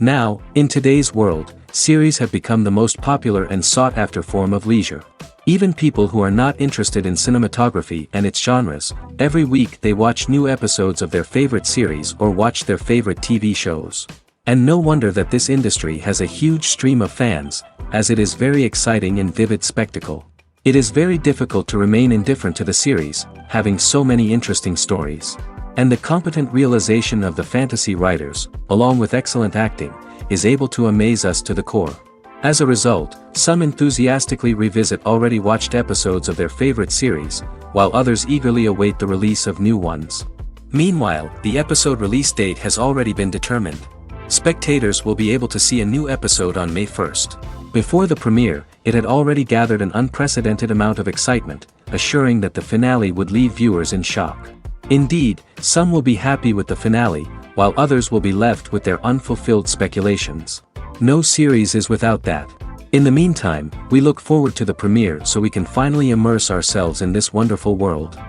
Now, in today's world, series have become the most popular and sought-after form of leisure. Even people who are not interested in cinematography and its genres, every week they watch new episodes of their favorite series or watch their favorite TV shows. And no wonder that this industry has a huge stream of fans, as it is very exciting and vivid spectacle. It is very difficult to remain indifferent to the series, having so many interesting stories. And the competent realization of the fantasy writers, along with excellent acting, is able to amaze us to the core. As a result, some enthusiastically revisit already watched episodes of their favorite series, while others eagerly await the release of new ones. Meanwhile, the episode release date has already been determined. Spectators will be able to see a new episode on May 1st. Before the premiere, it had already gathered an unprecedented amount of excitement, assuring that the finale would leave viewers in shock. Indeed, some will be happy with the finale, while others will be left with their unfulfilled speculations. No series is without that. In the meantime, we look forward to the premiere so we can finally immerse ourselves in this wonderful world.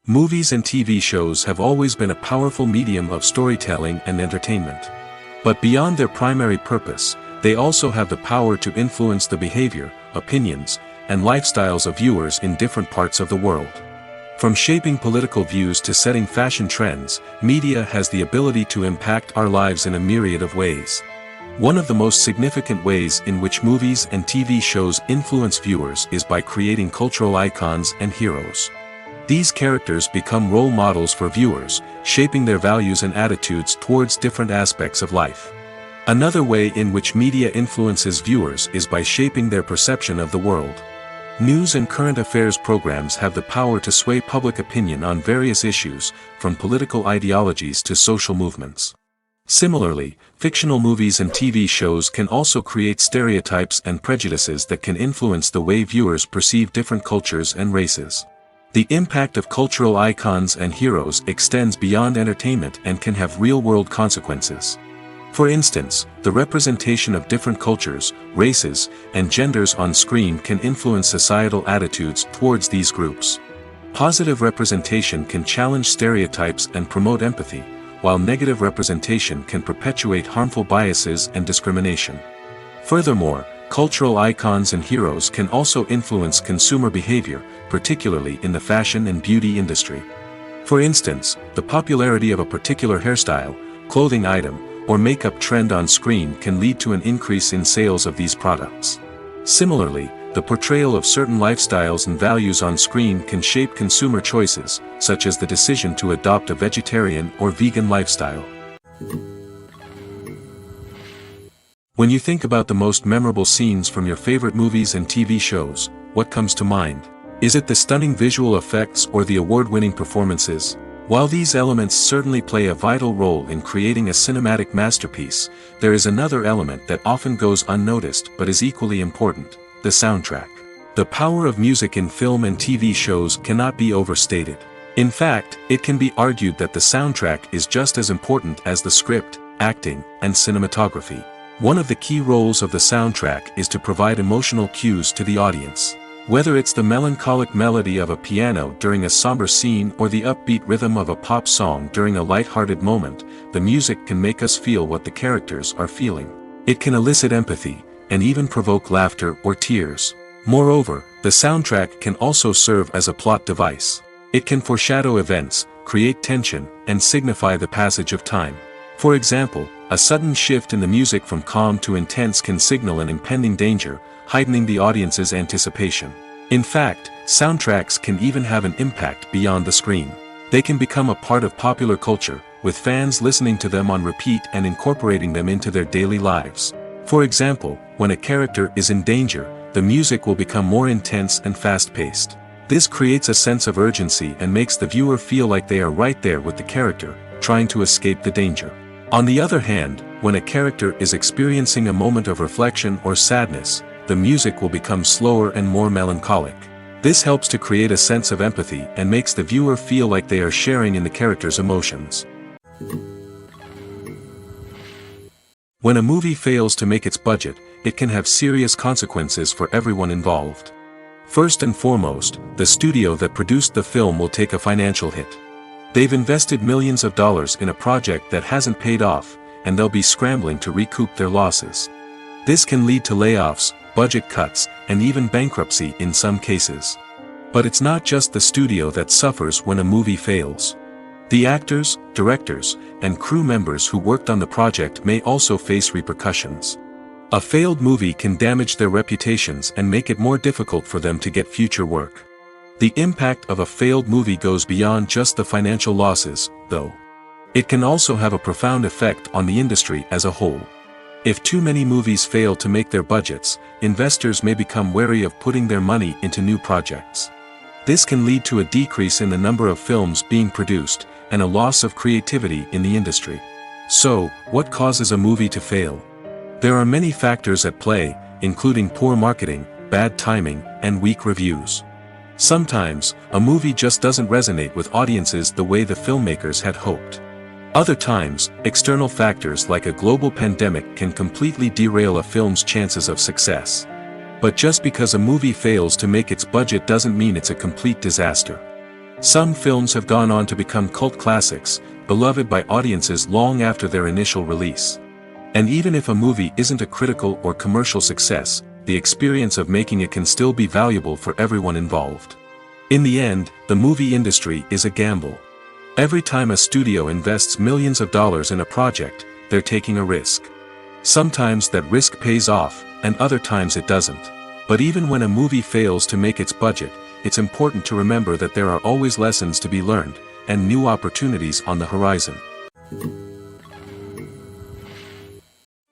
Movies and TV shows have always been a powerful medium of storytelling and entertainment. But beyond their primary purpose, they also have the power to influence the behavior, opinions, and lifestyles of viewers in different parts of the world. From shaping political views to setting fashion trends, media has the ability to impact our lives in a myriad of ways. One of the most significant ways in which movies and TV shows influence viewers is by creating cultural icons and heroes. These characters become role models for viewers, shaping their values and attitudes towards different aspects of life. Another way in which media influences viewers is by shaping their perception of the world. News and current affairs programs have the power to sway public opinion on various issues, from political ideologies to social movements. Similarly, fictional movies and TV shows can also create stereotypes and prejudices that can influence the way viewers perceive different cultures and races. The impact of cultural icons and heroes extends beyond entertainment and can have real-world consequences. For instance, the representation of different cultures, races, and genders on screen can influence societal attitudes towards these groups. Positive representation can challenge stereotypes and promote empathy, while negative representation can perpetuate harmful biases and discrimination. Furthermore, cultural icons and heroes can also influence consumer behavior, particularly in the fashion and beauty industry. For instance, the popularity of a particular hairstyle, clothing item, or makeup trend on screen can lead to an increase in sales of these products. Similarly, the portrayal of certain lifestyles and values on screen can shape consumer choices, such as the decision to adopt a vegetarian or vegan lifestyle. When you think about the most memorable scenes from your favorite movies and TV shows, what comes to mind? Is it the stunning visual effects or the award-winning performances? While these elements certainly play a vital role in creating a cinematic masterpiece, there is another element that often goes unnoticed but is equally important: the soundtrack. The power of music in film and TV shows cannot be overstated. In fact, it can be argued that the soundtrack is just as important as the script, acting, and cinematography. One of the key roles of the soundtrack is to provide emotional cues to the audience. Whether it's the melancholic melody of a piano during a somber scene or the upbeat rhythm of a pop song during a light-hearted moment, the music can make us feel what the characters are feeling. It can elicit empathy, and even provoke laughter or tears. Moreover, the soundtrack can also serve as a plot device. It can foreshadow events, create tension, and signify the passage of time. For example, a sudden shift in the music from calm to intense can signal an impending danger, heightening the audience's anticipation. In fact, soundtracks can even have an impact beyond the screen. They can become a part of popular culture, with fans listening to them on repeat and incorporating them into their daily lives. For example, when a character is in danger, the music will become more intense and fast-paced. This creates a sense of urgency and makes the viewer feel like they are right there with the character, trying to escape the danger. On the other hand, when a character is experiencing a moment of reflection or sadness, the music will become slower and more melancholic. This helps to create a sense of empathy and makes the viewer feel like they are sharing in the character's emotions. When a movie fails to make its budget, it can have serious consequences for everyone involved. First and foremost, the studio that produced the film will take a financial hit. They've invested millions of dollars in a project that hasn't paid off, and they'll be scrambling to recoup their losses. This can lead to layoffs, budget cuts, and even bankruptcy in some cases. But it's not just the studio that suffers when a movie fails. The actors, directors, and crew members who worked on the project may also face repercussions. A failed movie can damage their reputations and make it more difficult for them to get future work. The impact of a failed movie goes beyond just the financial losses, though. It can also have a profound effect on the industry as a whole. If too many movies fail to make their budgets, investors may become wary of putting their money into new projects. This can lead to a decrease in the number of films being produced, and a loss of creativity in the industry. So, what causes a movie to fail? There are many factors at play, including poor marketing, bad timing, and weak reviews. Sometimes, a movie just doesn't resonate with audiences the way the filmmakers had hoped. Other times, external factors like a global pandemic can completely derail a film's chances of success. But just because a movie fails to make its budget doesn't mean it's a complete disaster. Some films have gone on to become cult classics, beloved by audiences long after their initial release. And even if a movie isn't a critical or commercial success, the experience of making it can still be valuable for everyone involved. In the end, the movie industry is a gamble. Every time a studio invests millions of dollars in a project, they're taking a risk. Sometimes that risk pays off, and other times it doesn't. But even when a movie fails to make its budget, it's important to remember that there are always lessons to be learned, and new opportunities on the horizon.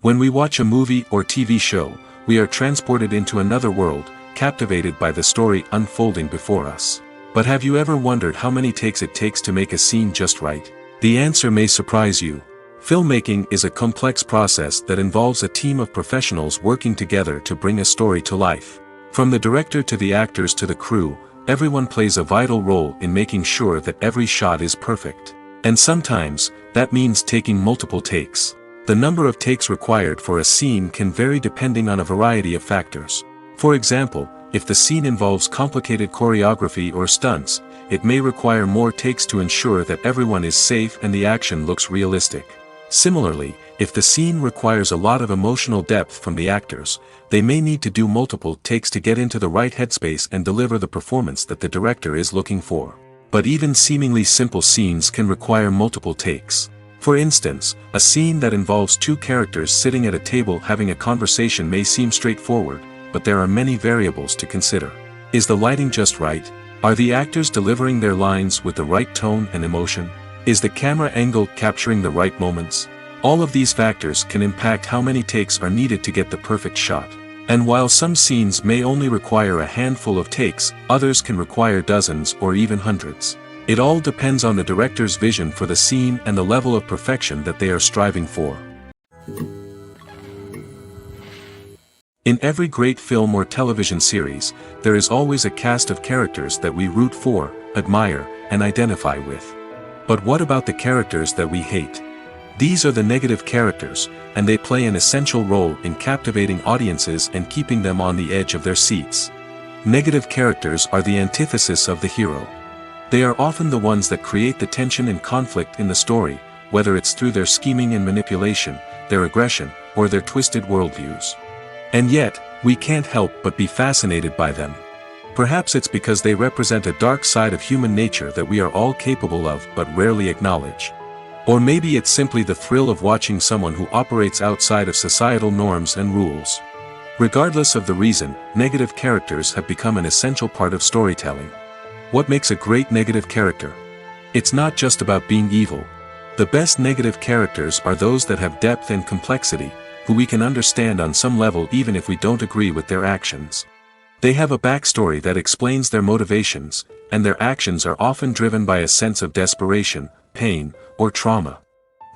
When we watch a movie or TV show, we are transported into another world, captivated by the story unfolding before us. But have you ever wondered how many takes it takes to make a scene just right? The answer may surprise you. Filmmaking is a complex process that involves a team of professionals working together to bring a story to life. From the director to the actors to the crew, everyone plays a vital role in making sure that every shot is perfect. And sometimes, that means taking multiple takes. The number of takes required for a scene can vary depending on a variety of factors. For example, if the scene involves complicated choreography or stunts, it may require more takes to ensure that everyone is safe and the action looks realistic. Similarly, if the scene requires a lot of emotional depth from the actors, they may need to do multiple takes to get into the right headspace and deliver the performance that the director is looking for. But even seemingly simple scenes can require multiple takes. For instance, a scene that involves two characters sitting at a table having a conversation may seem straightforward, but there are many variables to consider. Is the lighting just right? Are the actors delivering their lines with the right tone and emotion? Is the camera angle capturing the right moments? All of these factors can impact how many takes are needed to get the perfect shot. And while some scenes may only require a handful of takes, others can require dozens or even hundreds. It all depends on the director's vision for the scene and the level of perfection that they are striving for. In every great film or television series, there is always a cast of characters that we root for, admire, and identify with. But what about the characters that we hate? These are the negative characters, and they play an essential role in captivating audiences and keeping them on the edge of their seats. Negative characters are the antithesis of the hero. They are often the ones that create the tension and conflict in the story, whether it's through their scheming and manipulation, their aggression, or their twisted worldviews. And yet, we can't help but be fascinated by them. Perhaps it's because they represent a dark side of human nature that we are all capable of but rarely acknowledge. Or maybe it's simply the thrill of watching someone who operates outside of societal norms and rules. Regardless of the reason, negative characters have become an essential part of storytelling. What makes a great negative character? It's not just about being evil. The best negative characters are those that have depth and complexity, who we can understand on some level even if we don't agree with their actions. They have a backstory that explains their motivations, and their actions are often driven by a sense of desperation, pain, or trauma.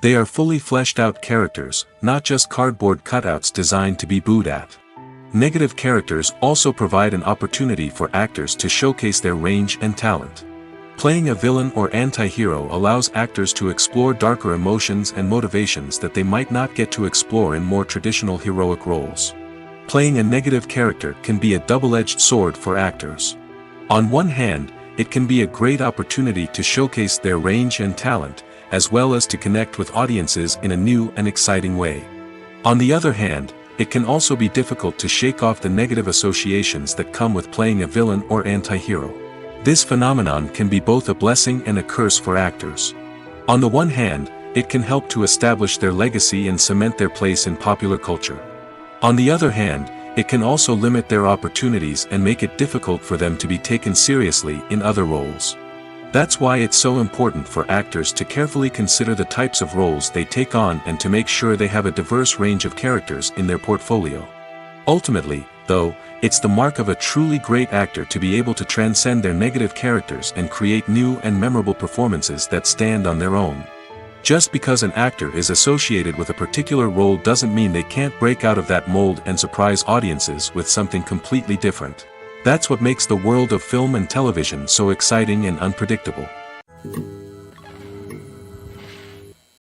They are fully fleshed out characters, not just cardboard cutouts designed to be booed at. Negative characters also provide an opportunity for actors to showcase their range and talent. Playing a villain or anti-hero allows actors to explore darker emotions and motivations that they might not get to explore in more traditional heroic roles. Playing a negative character can be a double-edged sword for actors. On one hand, it can be a great opportunity to showcase their range and talent, as well as to connect with audiences in a new and exciting way. On the other hand, it can also be difficult to shake off the negative associations that come with playing a villain or anti-hero. This phenomenon can be both a blessing and a curse for actors. On the one hand, it can help to establish their legacy and cement their place in popular culture. On the other hand, it can also limit their opportunities and make it difficult for them to be taken seriously in other roles. That's why it's so important for actors to carefully consider the types of roles they take on and to make sure they have a diverse range of characters in their portfolio. Ultimately, though, it's the mark of a truly great actor to be able to transcend their negative characters and create new and memorable performances that stand on their own. Just because an actor is associated with a particular role doesn't mean they can't break out of that mold and surprise audiences with something completely different. That's what makes the world of film and television so exciting and unpredictable.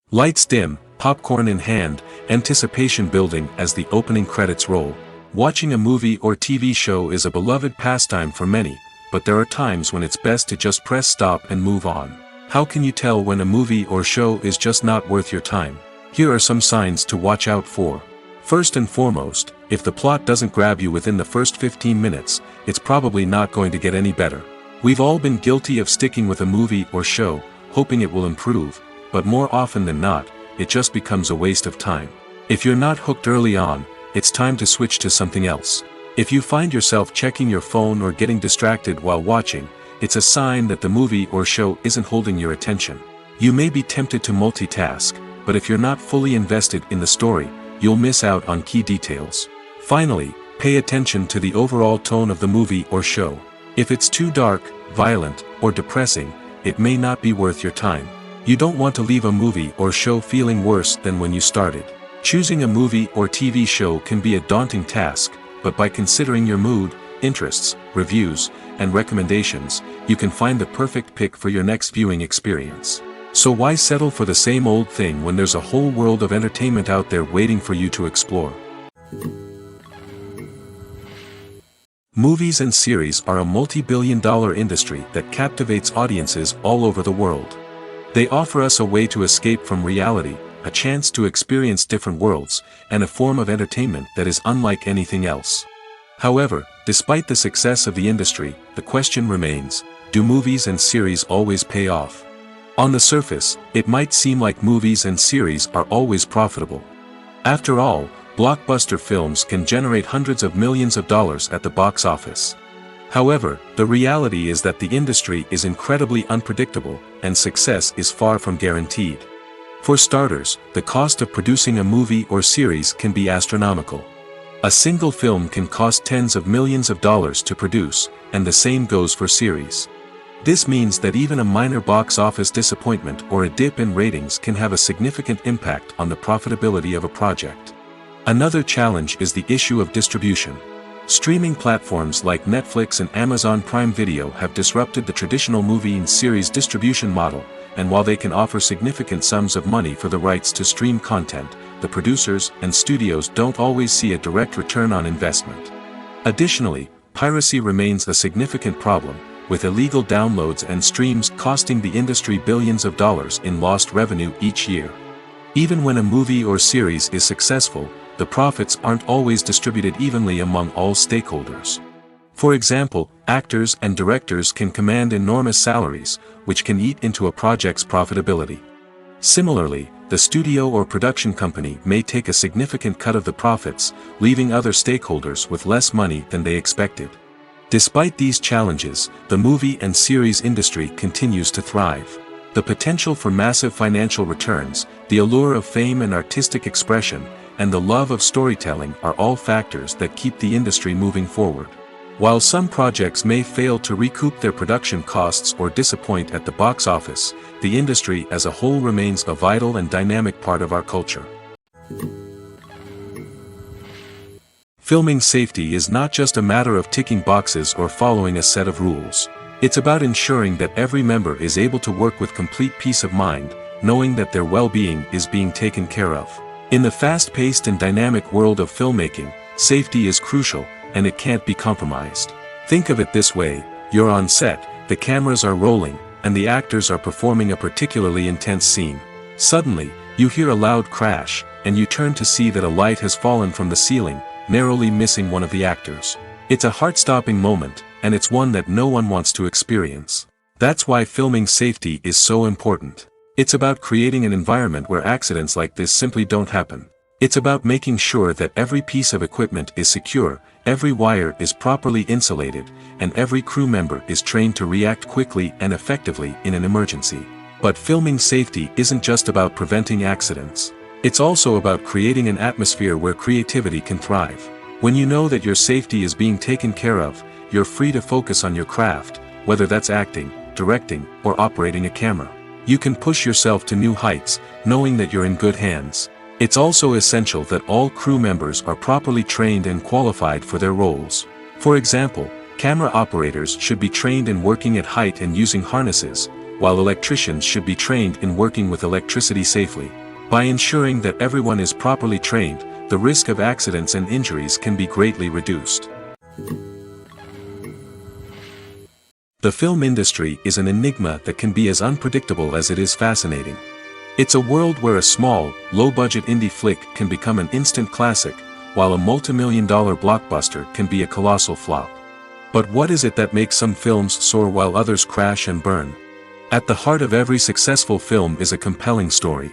Lights dim, popcorn in hand, anticipation building as the opening credits roll. Watching a movie or TV show is a beloved pastime for many, but there are times when it's best to just press stop and move on. How can you tell when a movie or show is just not worth your time? Here are some signs to watch out for. First and foremost, if the plot doesn't grab you within the first 15 minutes, it's probably not going to get any better. We've all been guilty of sticking with a movie or show, hoping it will improve, but more often than not, it just becomes a waste of time. If you're not hooked early on, it's time to switch to something else. If you find yourself checking your phone or getting distracted while watching, it's a sign that the movie or show isn't holding your attention. You may be tempted to multitask, but if you're not fully invested in the story, you'll miss out on key details. Finally, pay attention to the overall tone of the movie or show. If it's too dark, violent, or depressing, it may not be worth your time. You don't want to leave a movie or show feeling worse than when you started. Choosing a movie or TV show can be a daunting task, but by considering your mood, interests, reviews, and recommendations, you can find the perfect pick for your next viewing experience. So why settle for the same old thing when there's a whole world of entertainment out there waiting for you to explore? Movies and series are a multi-billion-dollar industry that captivates audiences all over the world. They offer us a way to escape from reality, a chance to experience different worlds, and a form of entertainment that is unlike anything else. However, despite the success of the industry, the question remains, do movies and series always pay off? On the surface, it might seem like movies and series are always profitable. After all, blockbuster films can generate hundreds of millions of dollars at the box office. However, the reality is that the industry is incredibly unpredictable, and success is far from guaranteed. For starters, the cost of producing a movie or series can be astronomical. A single film can cost tens of millions of dollars to produce, and the same goes for series. This means that even a minor box office disappointment or a dip in ratings can have a significant impact on the profitability of a project. Another challenge is the issue of distribution. Streaming platforms like Netflix and Amazon Prime Video have disrupted the traditional movie and series distribution model, and while they can offer significant sums of money for the rights to stream content, the producers and studios don't always see a direct return on investment. Additionally, piracy remains a significant problem, with illegal downloads and streams costing the industry billions of dollars in lost revenue each year. Even when a movie or series is successful, the profits aren't always distributed evenly among all stakeholders. For example, actors and directors can command enormous salaries, which can eat into a project's profitability. Similarly, the studio or production company may take a significant cut of the profits, leaving other stakeholders with less money than they expected. Despite these challenges, the movie and series industry continues to thrive. The potential for massive financial returns, the allure of fame and artistic expression, and the love of storytelling are all factors that keep the industry moving forward. While some projects may fail to recoup their production costs or disappoint at the box office, the industry as a whole remains a vital and dynamic part of our culture. Filming safety is not just a matter of ticking boxes or following a set of rules. It's about ensuring that every member is able to work with complete peace of mind, knowing that their well-being is being taken care of. In the fast-paced and dynamic world of filmmaking, safety is crucial, and it can't be compromised. Think of it this way, you're on set, the cameras are rolling, and the actors are performing a particularly intense scene. Suddenly, you hear a loud crash, and you turn to see that a light has fallen from the ceiling, narrowly missing one of the actors. It's a heart-stopping moment, and it's one that no one wants to experience. That's why filming safety is so important. It's about creating an environment where accidents like this simply don't happen. It's about making sure that every piece of equipment is secure, every wire is properly insulated, and every crew member is trained to react quickly and effectively in an emergency. But filming safety isn't just about preventing accidents. It's also about creating an atmosphere where creativity can thrive. When you know that your safety is being taken care of, you're free to focus on your craft, whether that's acting, directing, or operating a camera. You can push yourself to new heights, knowing that you're in good hands. It's also essential that all crew members are properly trained and qualified for their roles. For example, camera operators should be trained in working at height and using harnesses, while electricians should be trained in working with electricity safely. By ensuring that everyone is properly trained, the risk of accidents and injuries can be greatly reduced. The film industry is an enigma that can be as unpredictable as it is fascinating. It's a world where a small, low-budget indie flick can become an instant classic, while a multi-million-dollar blockbuster can be a colossal flop. But what is it that makes some films soar while others crash and burn? At the heart of every successful film is a compelling story.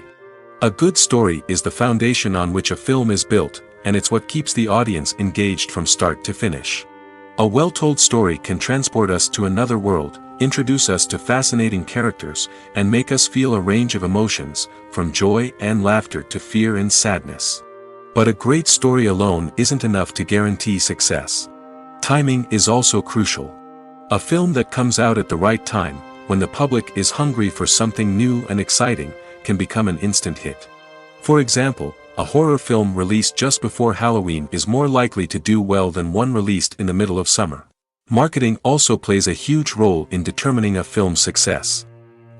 A good story is the foundation on which a film is built, and it's what keeps the audience engaged from start to finish. A well-told story can transport us to another world, introduce us to fascinating characters, and make us feel a range of emotions, from joy and laughter to fear and sadness. But a great story alone isn't enough to guarantee success. Timing is also crucial. A film that comes out at the right time, when the public is hungry for something new and exciting, can become an instant hit. For example, a horror film released just before Halloween is more likely to do well than one released in the middle of summer. Marketing also plays a huge role in determining a film's success.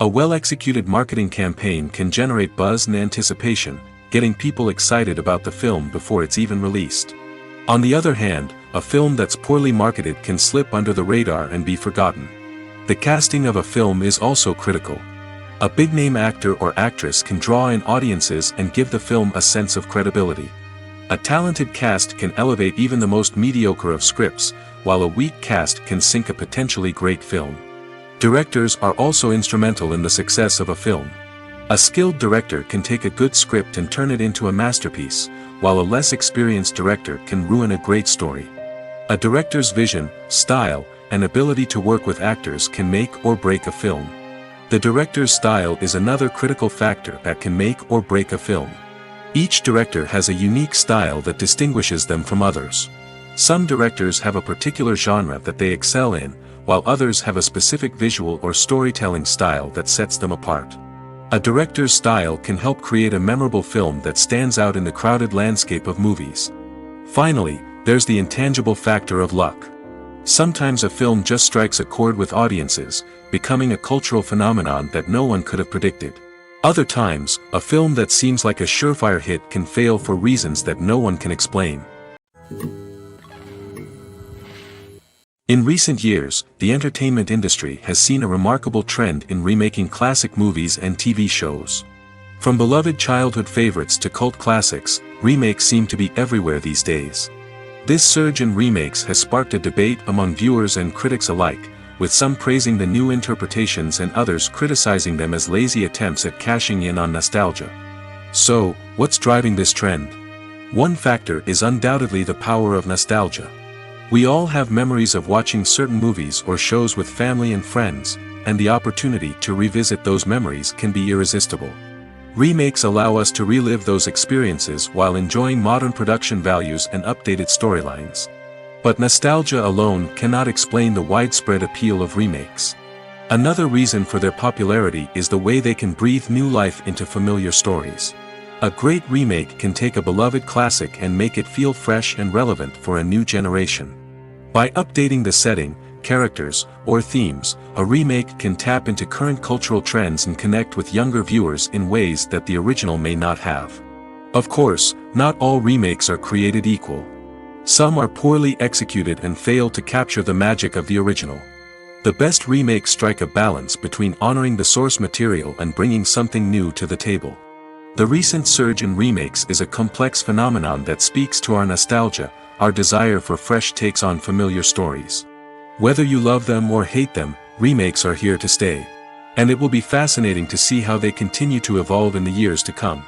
A well-executed marketing campaign can generate buzz and anticipation, getting people excited about the film before it's even released. On the other hand, a film that's poorly marketed can slip under the radar and be forgotten. The casting of a film is also critical. A big-name actor or actress can draw in audiences and give the film a sense of credibility. A talented cast can elevate even the most mediocre of scripts, while a weak cast can sink a potentially great film. Directors are also instrumental in the success of a film. A skilled director can take a good script and turn it into a masterpiece, while a less experienced director can ruin a great story. A director's vision, style, and ability to work with actors can make or break a film. The director's style is another critical factor that can make or break a film. Each director has a unique style that distinguishes them from others. Some directors have a particular genre that they excel in, while others have a specific visual or storytelling style that sets them apart. A director's style can help create a memorable film that stands out in the crowded landscape of movies. Finally, there's the intangible factor of luck. Sometimes a film just strikes a chord with audiences, becoming a cultural phenomenon that no one could have predicted. Other times, a film that seems like a surefire hit can fail for reasons that no one can explain. In recent years, the entertainment industry has seen a remarkable trend in remaking classic movies and TV shows. From beloved childhood favorites to cult classics, remakes seem to be everywhere these days. This surge in remakes has sparked a debate among viewers and critics alike, with some praising the new interpretations and others criticizing them as lazy attempts at cashing in on nostalgia. So, what's driving this trend? One factor is undoubtedly the power of nostalgia. We all have memories of watching certain movies or shows with family and friends, and the opportunity to revisit those memories can be irresistible. Remakes allow us to relive those experiences while enjoying modern production values and updated storylines. But nostalgia alone cannot explain the widespread appeal of remakes. Another reason for their popularity is the way they can breathe new life into familiar stories. A great remake can take a beloved classic and make it feel fresh and relevant for a new generation. By updating the setting, characters, or themes, a remake can tap into current cultural trends and connect with younger viewers in ways that the original may not have. Of course, not all remakes are created equal. Some are poorly executed and fail to capture the magic of the original. The best remakes strike a balance between honoring the source material and bringing something new to the table. The recent surge in remakes is a complex phenomenon that speaks to our nostalgia, our desire for fresh takes on familiar stories. Whether you love them or hate them, remakes are here to stay. And it will be fascinating to see how they continue to evolve in the years to come.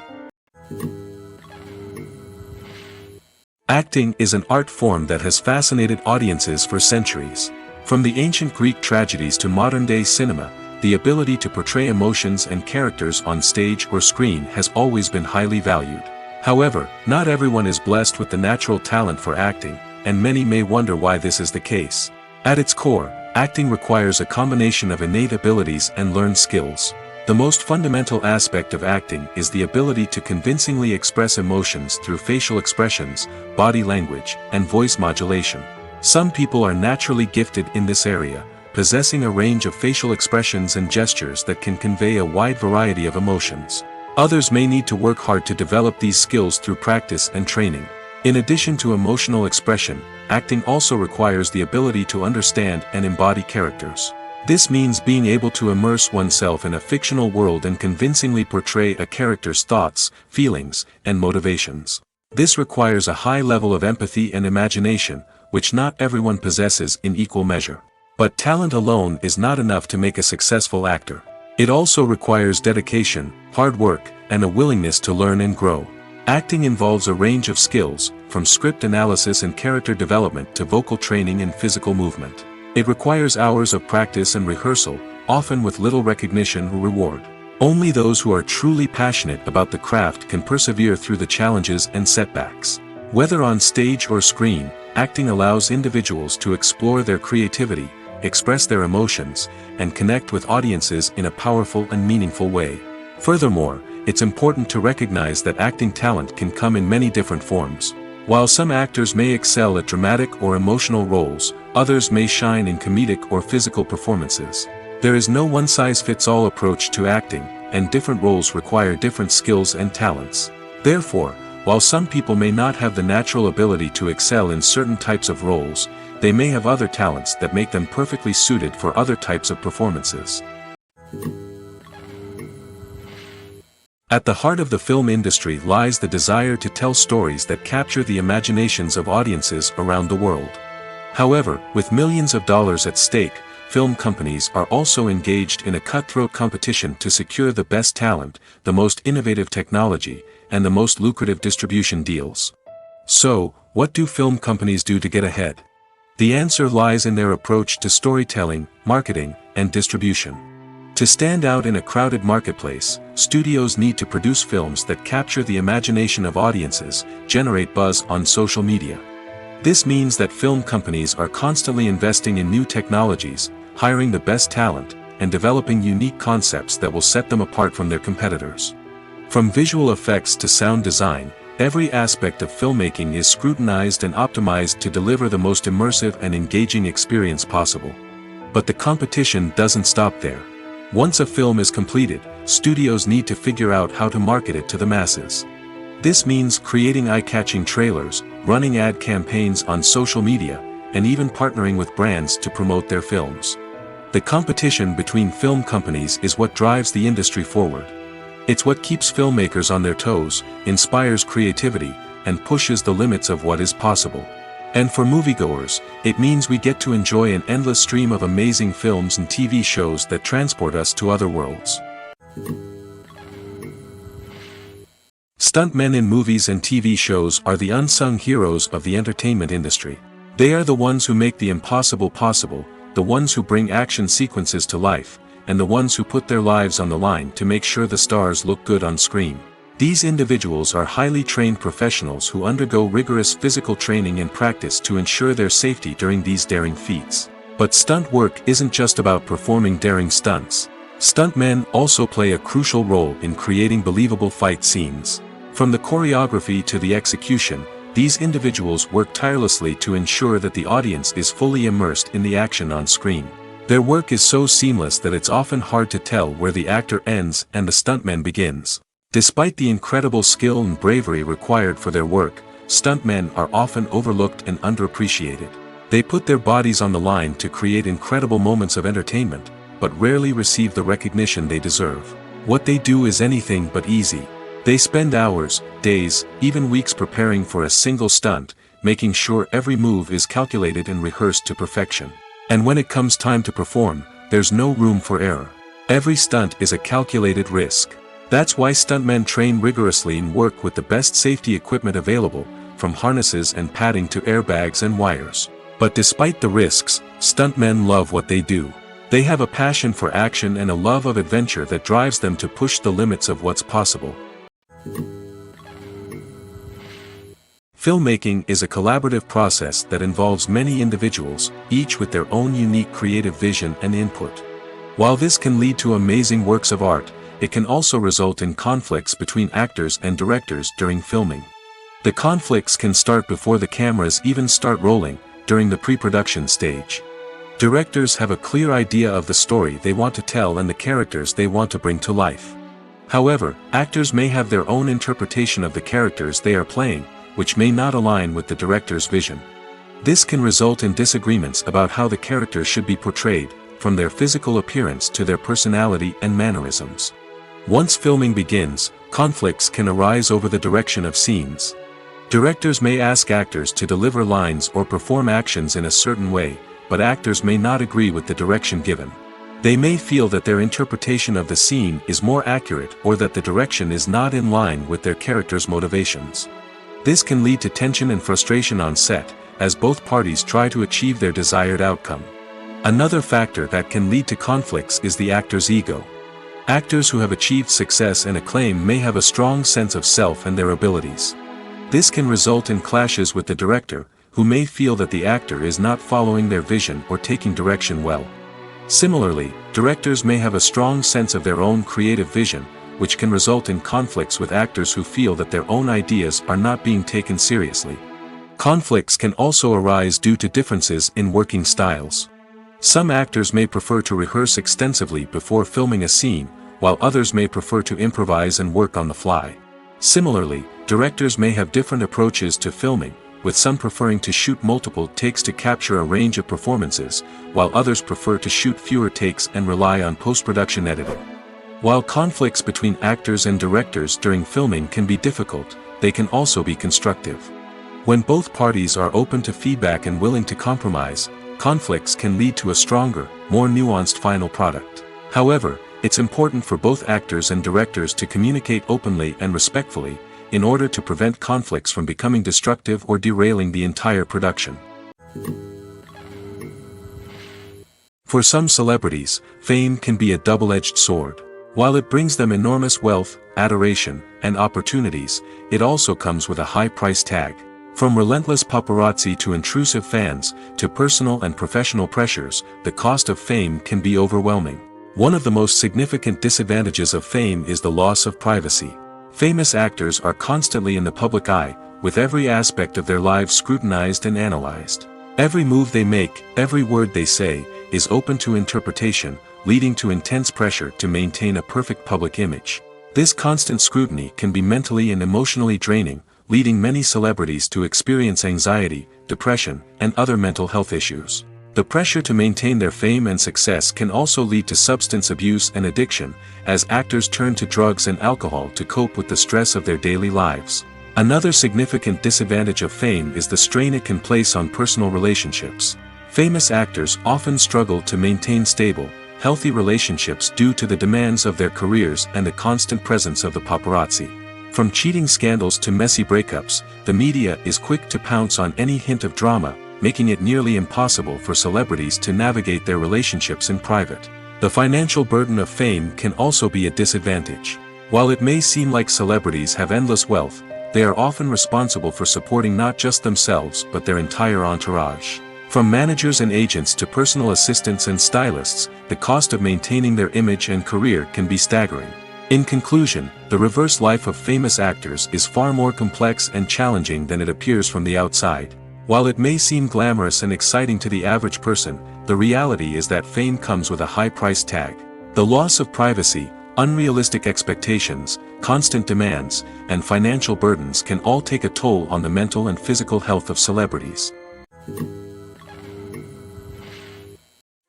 Acting is an art form that has fascinated audiences for centuries. From the ancient Greek tragedies to modern-day cinema, the ability to portray emotions and characters on stage or screen has always been highly valued. However, not everyone is blessed with the natural talent for acting, and many may wonder why this is the case. At its core, acting requires a combination of innate abilities and learned skills. The most fundamental aspect of acting is the ability to convincingly express emotions through facial expressions, body language, and voice modulation. Some people are naturally gifted in this area, possessing a range of facial expressions and gestures that can convey a wide variety of emotions. Others may need to work hard to develop these skills through practice and training. In addition to emotional expression, acting also requires the ability to understand and embody characters. This means being able to immerse oneself in a fictional world and convincingly portray a character's thoughts, feelings, and motivations. This requires a high level of empathy and imagination, which not everyone possesses in equal measure. But talent alone is not enough to make a successful actor. It also requires dedication, hard work, and a willingness to learn and grow. Acting involves a range of skills, from script analysis and character development to vocal training and physical movement. It requires hours of practice and rehearsal, often with little recognition or reward. Only those who are truly passionate about the craft can persevere through the challenges and setbacks. Whether on stage or screen, acting allows individuals to explore their creativity, express their emotions, and connect with audiences in a powerful and meaningful way. Furthermore, it's important to recognize that acting talent can come in many different forms. While some actors may excel at dramatic or emotional roles, others may shine in comedic or physical performances. There is no one-size-fits-all approach to acting, and different roles require different skills and talents. Therefore, while some people may not have the natural ability to excel in certain types of roles, they may have other talents that make them perfectly suited for other types of performances. At the heart of the film industry lies the desire to tell stories that capture the imaginations of audiences around the world. However, with millions of dollars at stake, film companies are also engaged in a cutthroat competition to secure the best talent, the most innovative technology, and the most lucrative distribution deals. So, what do film companies do to get ahead? The answer lies in their approach to storytelling, marketing, and distribution. To stand out in a crowded marketplace, studios need to produce films that capture the imagination of audiences, generate buzz on social media. This means that film companies are constantly investing in new technologies, hiring the best talent, and developing unique concepts that will set them apart from their competitors. From visual effects to sound design, every aspect of filmmaking is scrutinized and optimized to deliver the most immersive and engaging experience possible. But the competition doesn't stop there. Once a film is completed, studios need to figure out how to market it to the masses. This means creating eye-catching trailers, running ad campaigns on social media, and even partnering with brands to promote their films. The competition between film companies is what drives the industry forward. It's what keeps filmmakers on their toes, inspires creativity, and pushes the limits of what is possible. And for moviegoers, it means we get to enjoy an endless stream of amazing films and TV shows that transport us to other worlds. Stuntmen in movies and TV shows are the unsung heroes of the entertainment industry. They are the ones who make the impossible possible, the ones who bring action sequences to life, and the ones who put their lives on the line to make sure the stars look good on screen. These individuals are highly trained professionals who undergo rigorous physical training and practice to ensure their safety during these daring feats. But stunt work isn't just about performing daring stunts. Stuntmen also play a crucial role in creating believable fight scenes. From the choreography to the execution, these individuals work tirelessly to ensure that the audience is fully immersed in the action on screen. Their work is so seamless that it's often hard to tell where the actor ends and the stuntman begins. Despite the incredible skill and bravery required for their work, stuntmen are often overlooked and underappreciated. They put their bodies on the line to create incredible moments of entertainment, but rarely receive the recognition they deserve. What they do is anything but easy. They spend hours, days, even weeks preparing for a single stunt, making sure every move is calculated and rehearsed to perfection. And when it comes time to perform, there's no room for error. Every stunt is a calculated risk. That's why stuntmen train rigorously and work with the best safety equipment available, from harnesses and padding to airbags and wires. But despite the risks, stuntmen love what they do. They have a passion for action and a love of adventure that drives them to push the limits of what's possible. Filmmaking is a collaborative process that involves many individuals, each with their own unique creative vision and input. While this can lead to amazing works of art, it can also result in conflicts between actors and directors during filming. The conflicts can start before the cameras even start rolling, during the pre-production stage. Directors have a clear idea of the story they want to tell and the characters they want to bring to life. However, actors may have their own interpretation of the characters they are playing, which may not align with the director's vision. This can result in disagreements about how the characters should be portrayed, from their physical appearance to their personality and mannerisms. Once filming begins, conflicts can arise over the direction of scenes. Directors may ask actors to deliver lines or perform actions in a certain way, but actors may not agree with the direction given. They may feel that their interpretation of the scene is more accurate or that the direction is not in line with their character's motivations. This can lead to tension and frustration on set, as both parties try to achieve their desired outcome. Another factor that can lead to conflicts is the actor's ego. Actors who have achieved success and acclaim may have a strong sense of self and their abilities. This can result in clashes with the director, who may feel that the actor is not following their vision or taking direction well. Similarly, directors may have a strong sense of their own creative vision, which can result in conflicts with actors who feel that their own ideas are not being taken seriously. Conflicts can also arise due to differences in working styles. Some actors may prefer to rehearse extensively before filming a scene, while others may prefer to improvise and work on the fly. Similarly, directors may have different approaches to filming, with some preferring to shoot multiple takes to capture a range of performances, while others prefer to shoot fewer takes and rely on post-production editing. While conflicts between actors and directors during filming can be difficult, they can also be constructive. When both parties are open to feedback and willing to compromise, conflicts can lead to a stronger, more nuanced final product. However, it's important for both actors and directors to communicate openly and respectfully, in order to prevent conflicts from becoming destructive or derailing the entire production. For some celebrities, fame can be a double-edged sword. While it brings them enormous wealth, adoration, and opportunities, it also comes with a high price tag. From relentless paparazzi to intrusive fans, to personal and professional pressures, the cost of fame can be overwhelming. One of the most significant disadvantages of fame is the loss of privacy. Famous actors are constantly in the public eye, with every aspect of their lives scrutinized and analyzed. Every move they make, every word they say, is open to interpretation, leading to intense pressure to maintain a perfect public image. This constant scrutiny can be mentally and emotionally draining, leading many celebrities to experience anxiety, depression, and other mental health issues. The pressure to maintain their fame and success can also lead to substance abuse and addiction, as actors turn to drugs and alcohol to cope with the stress of their daily lives. Another significant disadvantage of fame is the strain it can place on personal relationships. Famous actors often struggle to maintain stable, healthy relationships due to the demands of their careers and the constant presence of the paparazzi. From cheating scandals to messy breakups, the media is quick to pounce on any hint of drama, making it nearly impossible for celebrities to navigate their relationships in private. The financial burden of fame can also be a disadvantage. While it may seem like celebrities have endless wealth, they are often responsible for supporting not just themselves but their entire entourage. From managers and agents to personal assistants and stylists, the cost of maintaining their image and career can be staggering. In conclusion, the reverse life of famous actors is far more complex and challenging than it appears from the outside. While it may seem glamorous and exciting to the average person, the reality is that fame comes with a high price tag. The loss of privacy, unrealistic expectations, constant demands, and financial burdens can all take a toll on the mental and physical health of celebrities.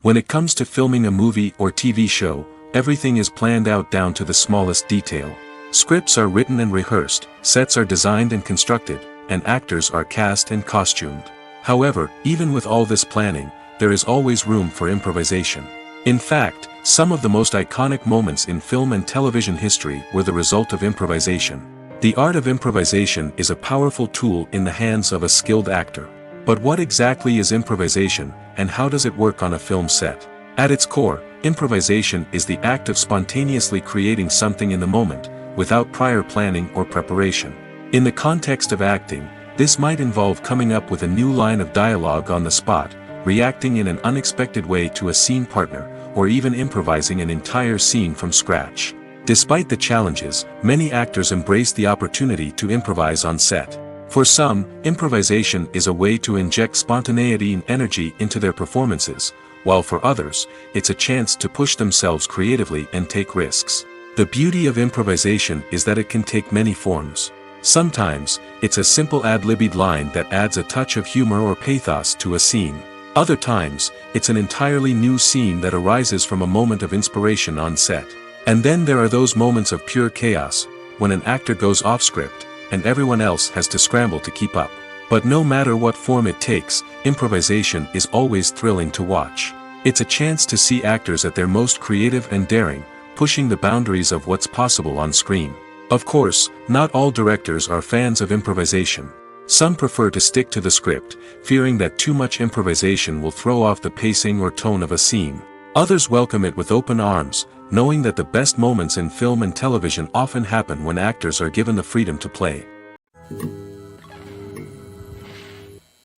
When it comes to filming a movie or TV show, everything is planned out down to the smallest detail. Scripts are written and rehearsed, sets are designed and constructed, and actors are cast and costumed. However, even with all this planning, there is always room for improvisation. In fact, some of the most iconic moments in film and television history were the result of improvisation. The art of improvisation is a powerful tool in the hands of a skilled actor. But what exactly is improvisation, and how does it work on a film set? At its core, improvisation is the act of spontaneously creating something in the moment, without prior planning or preparation. In the context of acting, this might involve coming up with a new line of dialogue on the spot, reacting in an unexpected way to a scene partner, or even improvising an entire scene from scratch. Despite the challenges, many actors embrace the opportunity to improvise on set. For some, improvisation is a way to inject spontaneity and energy into their performances, while for others, it's a chance to push themselves creatively and take risks. The beauty of improvisation is that it can take many forms. Sometimes, it's a simple ad-libbed line that adds a touch of humor or pathos to a scene. Other times, it's an entirely new scene that arises from a moment of inspiration on set. And then there are those moments of pure chaos, when an actor goes off script, and everyone else has to scramble to keep up. But no matter what form it takes, improvisation is always thrilling to watch. It's a chance to see actors at their most creative and daring, pushing the boundaries of what's possible on screen. Of course, not all directors are fans of improvisation. Some prefer to stick to the script, fearing that too much improvisation will throw off the pacing or tone of a scene. Others welcome it with open arms, knowing that the best moments in film and television often happen when actors are given the freedom to play.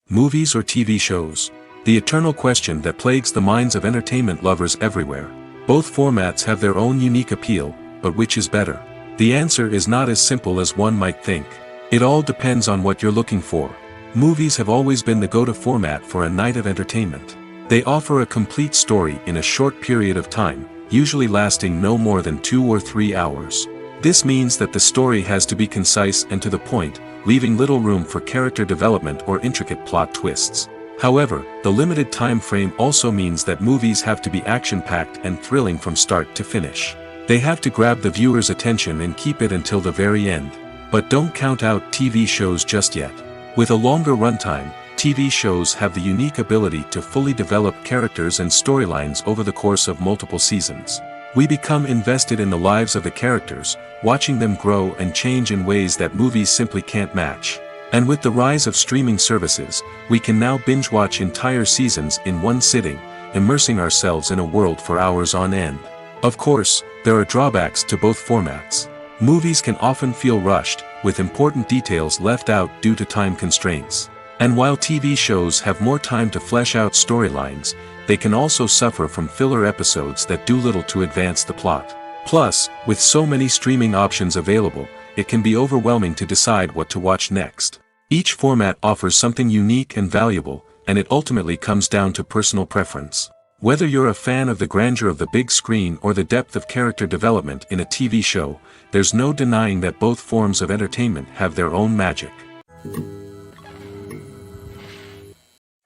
Movies or TV shows? The eternal question that plagues the minds of entertainment lovers everywhere. Both formats have their own unique appeal, but which is better? The answer is not as simple as one might think. It all depends on what you're looking for. Movies have always been the go-to format for a night of entertainment. They offer a complete story in a short period of time, usually lasting no more than 2 or 3 hours. This means that the story has to be concise and to the point, leaving little room for character development or intricate plot twists. However, the limited time frame also means that movies have to be action-packed and thrilling from start to finish. They have to grab the viewer's attention and keep it until the very end. But don't count out TV shows just yet. With a longer runtime, TV shows have the unique ability to fully develop characters and storylines over the course of multiple seasons. We become invested in the lives of the characters, watching them grow and change in ways that movies simply can't match. And with the rise of streaming services, we can now binge-watch entire seasons in one sitting, immersing ourselves in a world for hours on end. Of course, there are drawbacks to both formats. Movies can often feel rushed, with important details left out due to time constraints. And while TV shows have more time to flesh out storylines, they can also suffer from filler episodes that do little to advance the plot. Plus, with so many streaming options available, it can be overwhelming to decide what to watch next. Each format offers something unique and valuable, and it ultimately comes down to personal preference. Whether you're a fan of the grandeur of the big screen or the depth of character development in a TV show, there's no denying that both forms of entertainment have their own magic.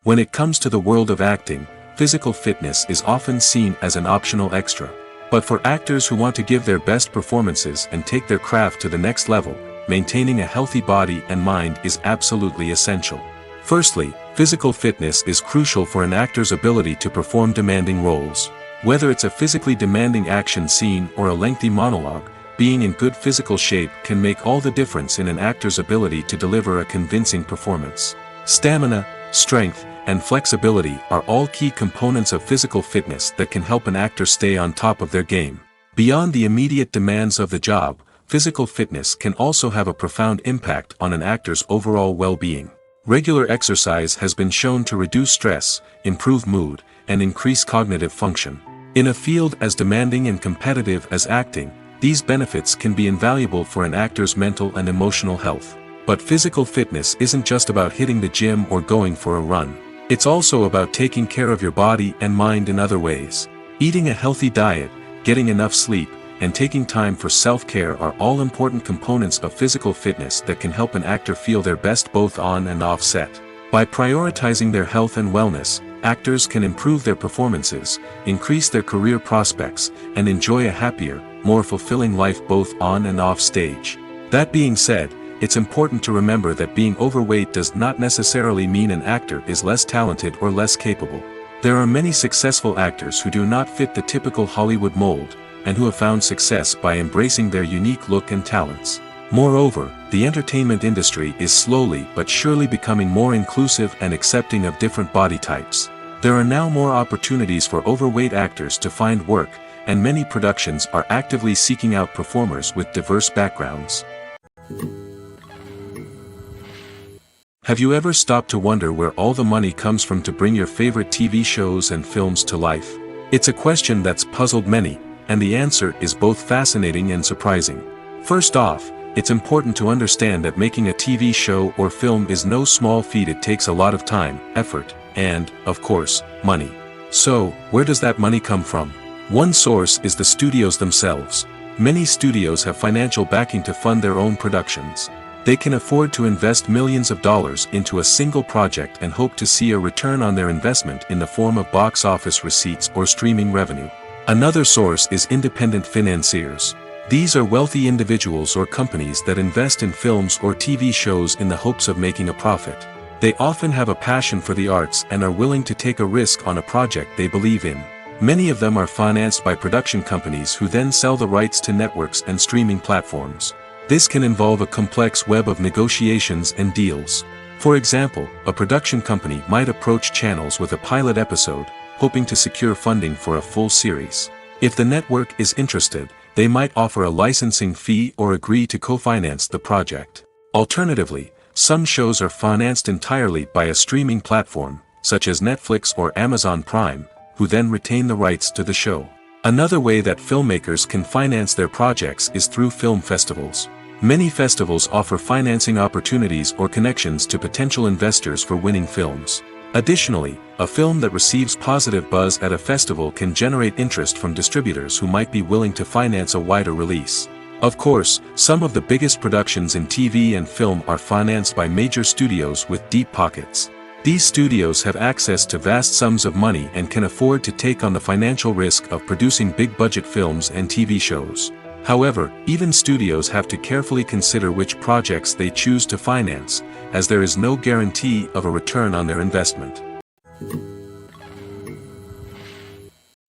When it comes to the world of acting, physical fitness is often seen as an optional extra. But for actors who want to give their best performances and take their craft to the next level, maintaining a healthy body and mind is absolutely essential. Firstly, physical fitness is crucial for an actor's ability to perform demanding roles. Whether it's a physically demanding action scene or a lengthy monologue, being in good physical shape can make all the difference in an actor's ability to deliver a convincing performance. Stamina, strength, and flexibility are all key components of physical fitness that can help an actor stay on top of their game. Beyond the immediate demands of the job, physical fitness can also have a profound impact on an actor's overall well-being. Regular exercise has been shown to reduce stress, improve mood, and increase cognitive function. In a field as demanding and competitive as acting, these benefits can be invaluable for an actor's mental and emotional health. But physical fitness isn't just about hitting the gym or going for a run. It's also about taking care of your body and mind in other ways. Eating a healthy diet, getting enough sleep, and taking time for self-care are all important components of physical fitness that can help an actor feel their best both on and off set. By prioritizing their health and wellness, actors can improve their performances, increase their career prospects, and enjoy a happier, more fulfilling life both on and off stage. That being said, it's important to remember that being overweight does not necessarily mean an actor is less talented or less capable. There are many successful actors who do not fit the typical Hollywood mold, and who have found success by embracing their unique look and talents. Moreover, the entertainment industry is slowly but surely becoming more inclusive and accepting of different body types. There are now more opportunities for overweight actors to find work, and many productions are actively seeking out performers with diverse backgrounds. Have you ever stopped to wonder where all the money comes from to bring your favorite TV shows and films to life? It's a question that's puzzled many, and the answer is both fascinating and surprising. First off, it's important to understand that making a TV show or film is no small feat. It takes a lot of time, effort, and, of course, money. So, where does that money come from? One source is the studios themselves. Many studios have financial backing to fund their own productions. They can afford to invest millions of dollars into a single project and hope to see a return on their investment in the form of box office receipts or streaming revenue. Another source is independent financiers. These are wealthy individuals or companies that invest in films or TV shows in the hopes of making a profit. They often have a passion for the arts and are willing to take a risk on a project they believe in. Many of them are financed by production companies who then sell the rights to networks and streaming platforms. This can involve a complex web of negotiations and deals. For example, a production company might approach channels with a pilot episode, hoping to secure funding for a full series. If the network is interested, they might offer a licensing fee or agree to co-finance the project. Alternatively, some shows are financed entirely by a streaming platform, such as Netflix or Amazon Prime, who then retain the rights to the show. Another way that filmmakers can finance their projects is through film festivals. Many festivals offer financing opportunities or connections to potential investors for winning films. Additionally, a film that receives positive buzz at a festival can generate interest from distributors who might be willing to finance a wider release. Of course, some of the biggest productions in TV and film are financed by major studios with deep pockets. These studios have access to vast sums of money and can afford to take on the financial risk of producing big-budget films and TV shows. However, even studios have to carefully consider which projects they choose to finance, as there is no guarantee of a return on their investment.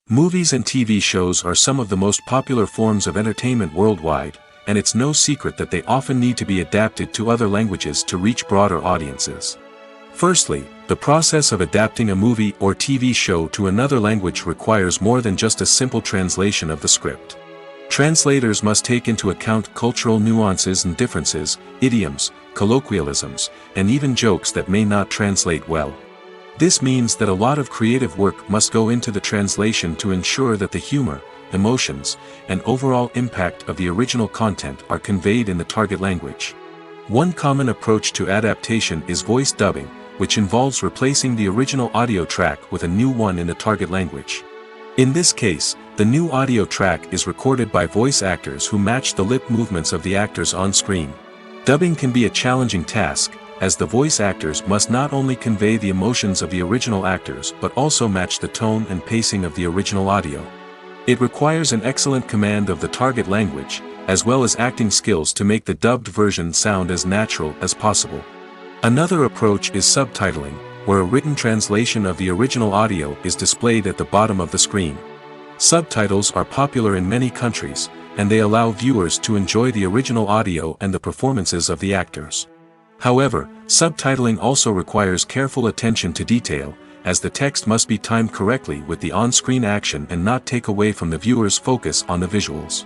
Movies and TV shows are some of the most popular forms of entertainment worldwide, and it's no secret that they often need to be adapted to other languages to reach broader audiences. Firstly, the process of adapting a movie or TV show to another language requires more than just a simple translation of the script. Translators must take into account cultural nuances and differences, idioms, colloquialisms, and even jokes that may not translate well. This means that a lot of creative work must go into the translation to ensure that the humor, emotions, and overall impact of the original content are conveyed in the target language. One common approach to adaptation is voice dubbing, which involves replacing the original audio track with a new one in the target language. In this case, the new audio track is recorded by voice actors who match the lip movements of the actors on screen. Dubbing can be a challenging task, as the voice actors must not only convey the emotions of the original actors but also match the tone and pacing of the original audio. It requires an excellent command of the target language, as well as acting skills to make the dubbed version sound as natural as possible. Another approach is subtitling, where a written translation of the original audio is displayed at the bottom of the screen. Subtitles are popular in many countries, and they allow viewers to enjoy the original audio and the performances of the actors. However, subtitling also requires careful attention to detail, as the text must be timed correctly with the on-screen action and not take away from the viewer's focus on the visuals.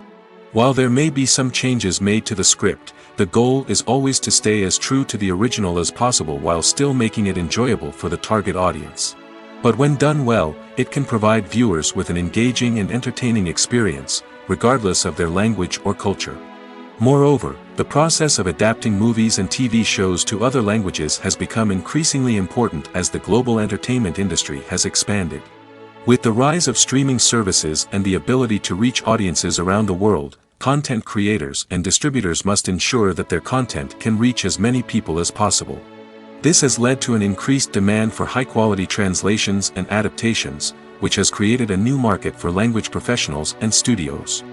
While there may be some changes made to the script, the goal is always to stay as true to the original as possible while still making it enjoyable for the target audience. But when done well, it can provide viewers with an engaging and entertaining experience, regardless of their language or culture. Moreover, the process of adapting movies and TV shows to other languages has become increasingly important as the global entertainment industry has expanded. With the rise of streaming services and the ability to reach audiences around the world, content creators and distributors must ensure that their content can reach as many people as possible. This has led to an increased demand for high-quality translations and adaptations, which has created a new market for language professionals and studios.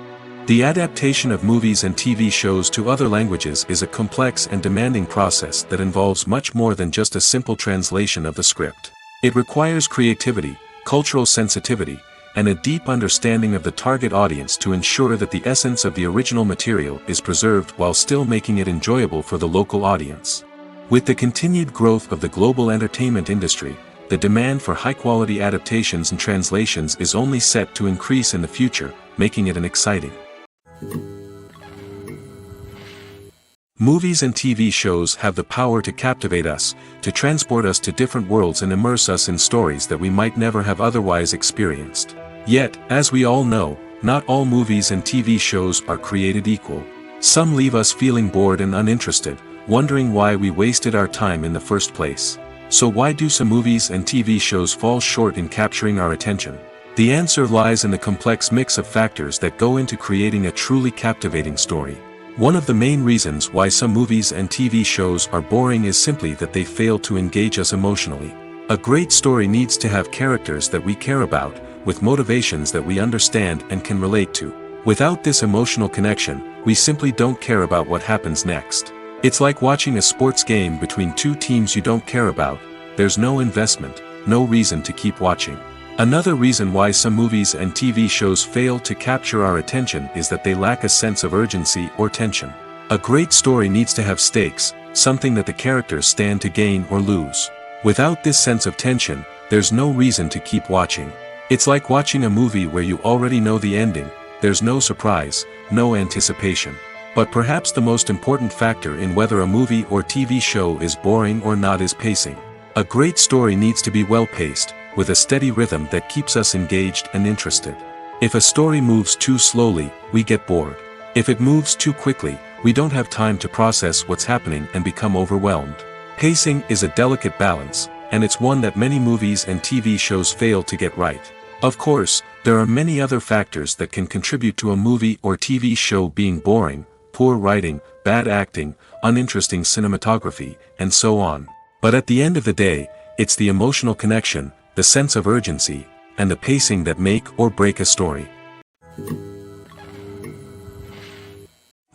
The adaptation of movies and TV shows to other languages is a complex and demanding process that involves much more than just a simple translation of the script. It requires creativity, cultural sensitivity, and a deep understanding of the target audience to ensure that the essence of the original material is preserved while still making it enjoyable for the local audience. With the continued growth of the global entertainment industry, the demand for high-quality adaptations and translations is only set to increase in the future, making it an exciting. Movies and TV shows have the power to captivate us, to transport us to different worlds and immerse us in stories that we might never have otherwise experienced. Yet, as we all know, not all movies and TV shows are created equal. Some leave us feeling bored and uninterested, wondering why we wasted our time in the first place. So why do some movies and TV shows fall short in capturing our attention? The answer lies in the complex mix of factors that go into creating a truly captivating story. One of the main reasons why some movies and TV shows are boring is simply that they fail to engage us emotionally. A great story needs to have characters that we care about, with motivations that we understand and can relate to. Without this emotional connection, we simply don't care about what happens next. It's like watching a sports game between two teams you don't care about. There's no investment, no reason to keep watching. Another reason why some movies and TV shows fail to capture our attention is that they lack a sense of urgency or tension. A great story needs to have stakes, something that the characters stand to gain or lose. Without this sense of tension, there's no reason to keep watching. It's like watching a movie where you already know the ending. There's no surprise, no anticipation. But perhaps the most important factor in whether a movie or TV show is boring or not is pacing. A great story needs to be well-paced, with a steady rhythm that keeps us engaged and interested. If a story moves too slowly, we get bored. If it moves too quickly, we don't have time to process what's happening and become overwhelmed. Pacing is a delicate balance, and it's one that many movies and TV shows fail to get right. Of course, there are many other factors that can contribute to a movie or TV show being boring: poor writing, bad acting, uninteresting cinematography, and so on. But at the end of the day, it's the emotional connection, the sense of urgency, and the pacing that make or break a story.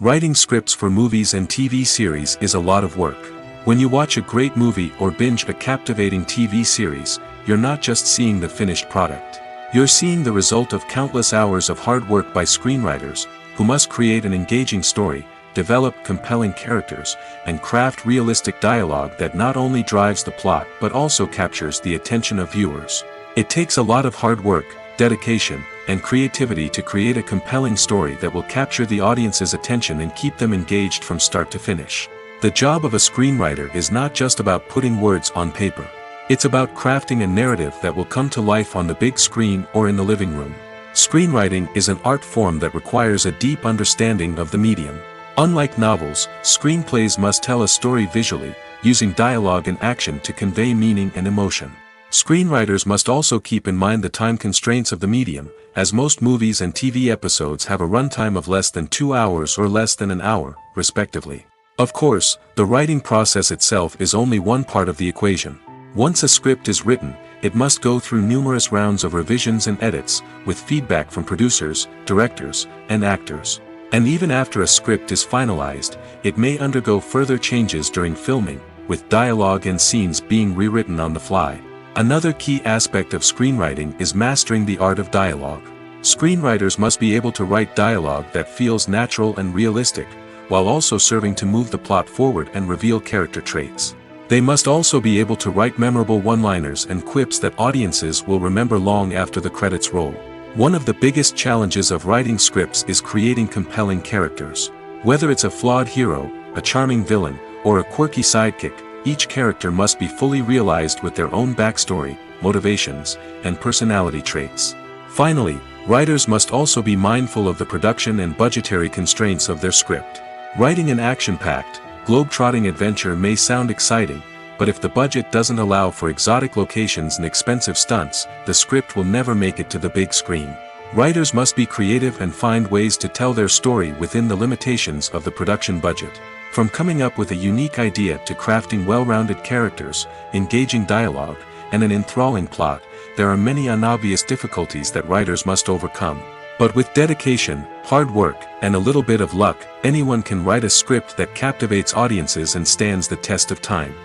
Writing scripts for movies and TV series is a lot of work. When you watch a great movie or binge a captivating TV series, you're not just seeing the finished product. You're seeing the result of countless hours of hard work by screenwriters, who must create an engaging story, develop compelling characters, and craft realistic dialogue that not only drives the plot but also captures the attention of viewers. It takes a lot of hard work, dedication, and creativity to create a compelling story that will capture the audience's attention and keep them engaged from start to finish. The job of a screenwriter is not just about putting words on paper. It's about crafting a narrative that will come to life on the big screen or in the living room. Screenwriting is an art form that requires a deep understanding of the medium. Unlike novels, screenplays must tell a story visually, using dialogue and action to convey meaning and emotion. Screenwriters must also keep in mind the time constraints of the medium, as most movies and TV episodes have a runtime of less than 2 hours or less than an hour, respectively. Of course, the writing process itself is only one part of the equation. Once a script is written, it must go through numerous rounds of revisions and edits, with feedback from producers, directors, and actors. And even after a script is finalized, it may undergo further changes during filming, with dialogue and scenes being rewritten on the fly. Another key aspect of screenwriting is mastering the art of dialogue. Screenwriters must be able to write dialogue that feels natural and realistic, while also serving to move the plot forward and reveal character traits. They must also be able to write memorable one-liners and quips that audiences will remember long after the credits roll. One of the biggest challenges of writing scripts is creating compelling characters. Whether it's a flawed hero, a charming villain, or a quirky sidekick, each character must be fully realized with their own backstory, motivations, and personality traits. Finally, writers must also be mindful of the production and budgetary constraints of their script. Writing an action-packed, globe-trotting adventure may sound exciting, but if the budget doesn't allow for exotic locations and expensive stunts, the script will never make it to the big screen. Writers must be creative and find ways to tell their story within the limitations of the production budget. From coming up with a unique idea to crafting well-rounded characters, engaging dialogue, and an enthralling plot, there are many unobvious difficulties that writers must overcome. But with dedication, hard work, and a little bit of luck, anyone can write a script that captivates audiences and stands the test of time.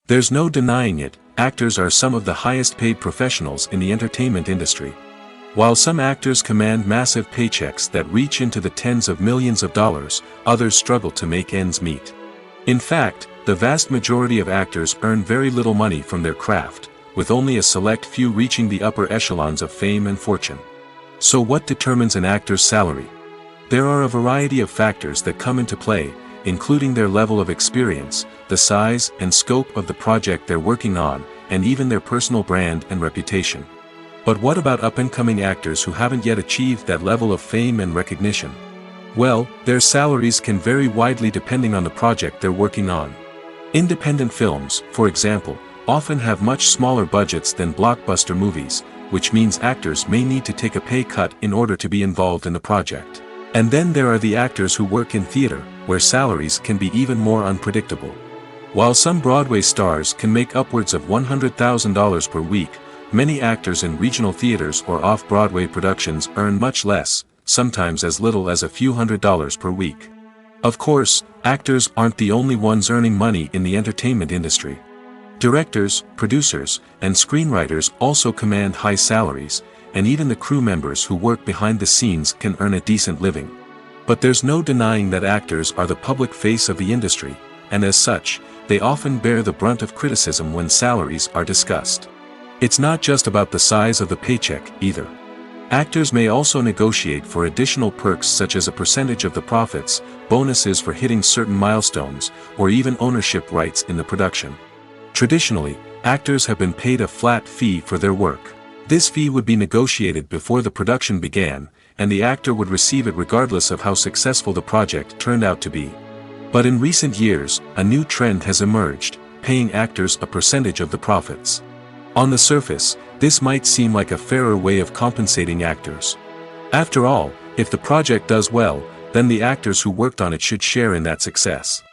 There's no denying it, actors are some of the highest-paid professionals in the entertainment industry. While some actors command massive paychecks that reach into the tens of millions of dollars, others struggle to make ends meet. In fact, the vast majority of actors earn very little money from their craft, with only a select few reaching the upper echelons of fame and fortune. So what determines an actor's salary? There are a variety of factors that come into play, including their level of experience, the size and scope of the project they're working on, and even their personal brand and reputation. But what about up-and-coming actors who haven't yet achieved that level of fame and recognition? Well, their salaries can vary widely depending on the project they're working on. Independent films, for example, often have much smaller budgets than blockbuster movies, which means actors may need to take a pay cut in order to be involved in the project. And then there are the actors who work in theater, where salaries can be even more unpredictable. While some Broadway stars can make upwards of $100,000 per week, many actors in regional theaters or off-Broadway productions earn much less, sometimes as little as a few $100s per week. Of course, actors aren't the only ones earning money in the entertainment industry. Directors, producers, and screenwriters also command high salaries, and even the crew members who work behind the scenes can earn a decent living. But there's no denying that actors are the public face of the industry, and as such, they often bear the brunt of criticism when salaries are discussed. It's not just about the size of the paycheck, either. Actors may also negotiate for additional perks such as a percentage of the profits, bonuses for hitting certain milestones, or even ownership rights in the production. Traditionally, actors have been paid a flat fee for their work. This fee would be negotiated before the production began, and the actor would receive it regardless of how successful the project turned out to be. But in recent years, a new trend has emerged, paying actors a percentage of the profits. On the surface, this might seem like a fairer way of compensating actors. After all, if the project does well, then the actors who worked on it should share in that success.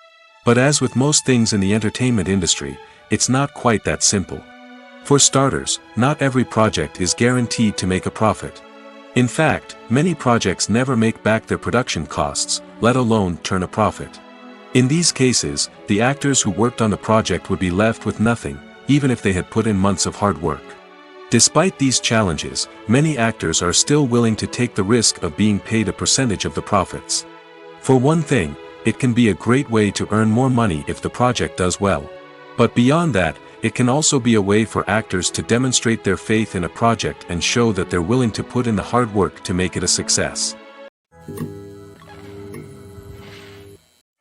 But as with most things in the entertainment industry, it's not quite that simple. For starters, not every project is guaranteed to make a profit. In fact, many projects never make back their production costs, let alone turn a profit. In these cases, the actors who worked on the project would be left with nothing, even if they had put in months of hard work. Despite these challenges, many actors are still willing to take the risk of being paid a percentage of the profits. For one thing, it can be a great way to earn more money if the project does well. But beyond that, it can also be a way for actors to demonstrate their faith in a project and show that they're willing to put in the hard work to make it a success.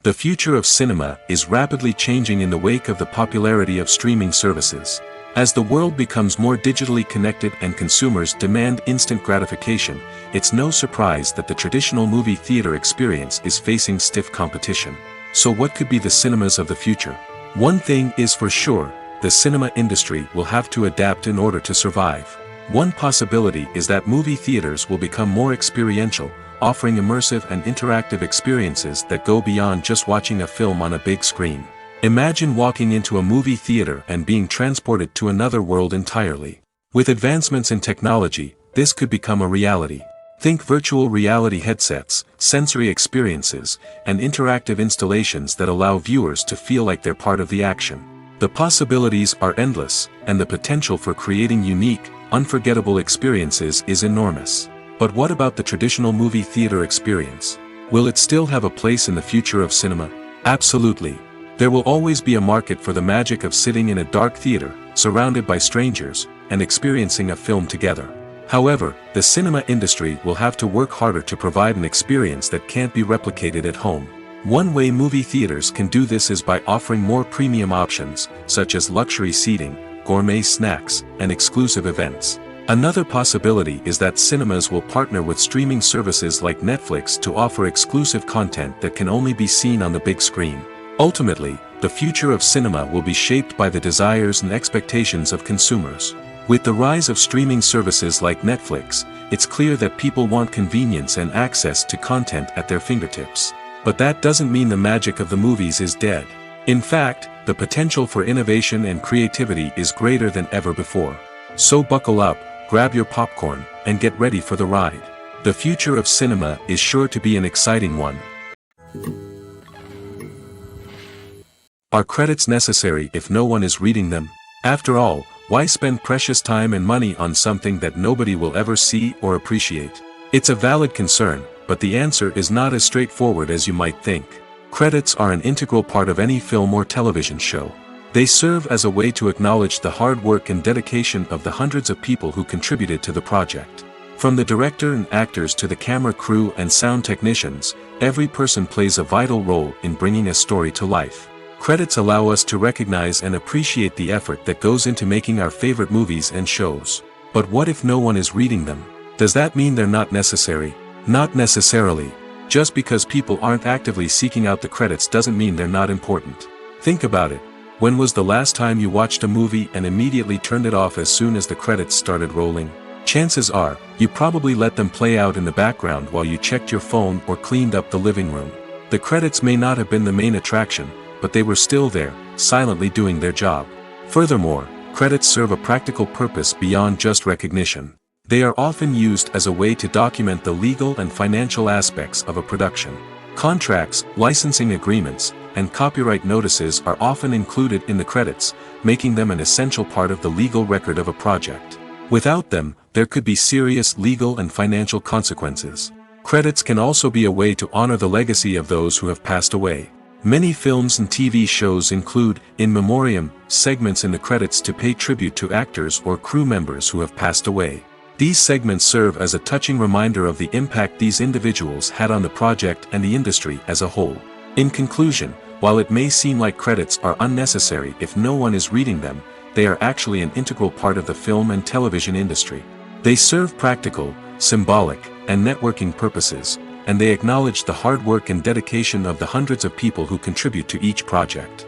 The future of cinema is rapidly changing in the wake of the popularity of streaming services. As the world becomes more digitally connected and consumers demand instant gratification, it's no surprise that the traditional movie theater experience is facing stiff competition. So what could be the cinemas of the future? One thing is for sure, the cinema industry will have to adapt in order to survive. One possibility is that movie theaters will become more experiential, offering immersive and interactive experiences that go beyond just watching a film on a big screen. Imagine walking into a movie theater and being transported to another world entirely. With advancements in technology, this could become a reality. Think virtual reality headsets, sensory experiences, and interactive installations that allow viewers to feel like they're part of the action. The possibilities are endless, and the potential for creating unique, unforgettable experiences is enormous. But what about the traditional movie theater experience? Will it still have a place in the future of cinema? Absolutely. There will always be a market for the magic of sitting in a dark theater, surrounded by strangers, and experiencing a film together. However, the cinema industry will have to work harder to provide an experience that can't be replicated at home. One way movie theaters can do this is by offering more premium options, such as luxury seating, gourmet snacks, and exclusive events. Another possibility is that cinemas will partner with streaming services like Netflix to offer exclusive content that can only be seen on the big screen. Ultimately, the future of cinema will be shaped by the desires and expectations of consumers. With the rise of streaming services like Netflix, it's clear that people want convenience and access to content at their fingertips. But that doesn't mean the magic of the movies is dead. In fact, the potential for innovation and creativity is greater than ever before. So buckle up, grab your popcorn, and get ready for the ride. The future of cinema is sure to be an exciting one. Are credits necessary if no one is reading them? After all, why spend precious time and money on something that nobody will ever see or appreciate? It's a valid concern, but the answer is not as straightforward as you might think. Credits are an integral part of any film or television show. They serve as a way to acknowledge the hard work and dedication of the hundreds of people who contributed to the project. From the director and actors to the camera crew and sound technicians, every person plays a vital role in bringing a story to life. Credits allow us to recognize and appreciate the effort that goes into making our favorite movies and shows. But what if no one is reading them? Does that mean they're not necessary? Not necessarily. Just because people aren't actively seeking out the credits doesn't mean they're not important. Think about it. When was the last time you watched a movie and immediately turned it off as soon as the credits started rolling? Chances are, you probably let them play out in the background while you checked your phone or cleaned up the living room. The credits may not have been the main attraction, but they were still there, silently doing their job. Furthermore, credits serve a practical purpose beyond just recognition. They are often used as a way to document the legal and financial aspects of a production. Contracts, licensing agreements, and copyright notices are often included in the credits, making them an essential part of the legal record of a project. Without them, there could be serious legal and financial consequences. Credits can also be a way to honor the legacy of those who have passed away. Many films and TV shows include, in memoriam, segments in the credits to pay tribute to actors or crew members who have passed away. These segments serve as a touching reminder of the impact these individuals had on the project and the industry as a whole. In conclusion, while it may seem like credits are unnecessary if no one is reading them, they are actually an integral part of the film and television industry. They serve practical, symbolic, and networking purposes, and they acknowledge the hard work and dedication of the hundreds of people who contribute to each project.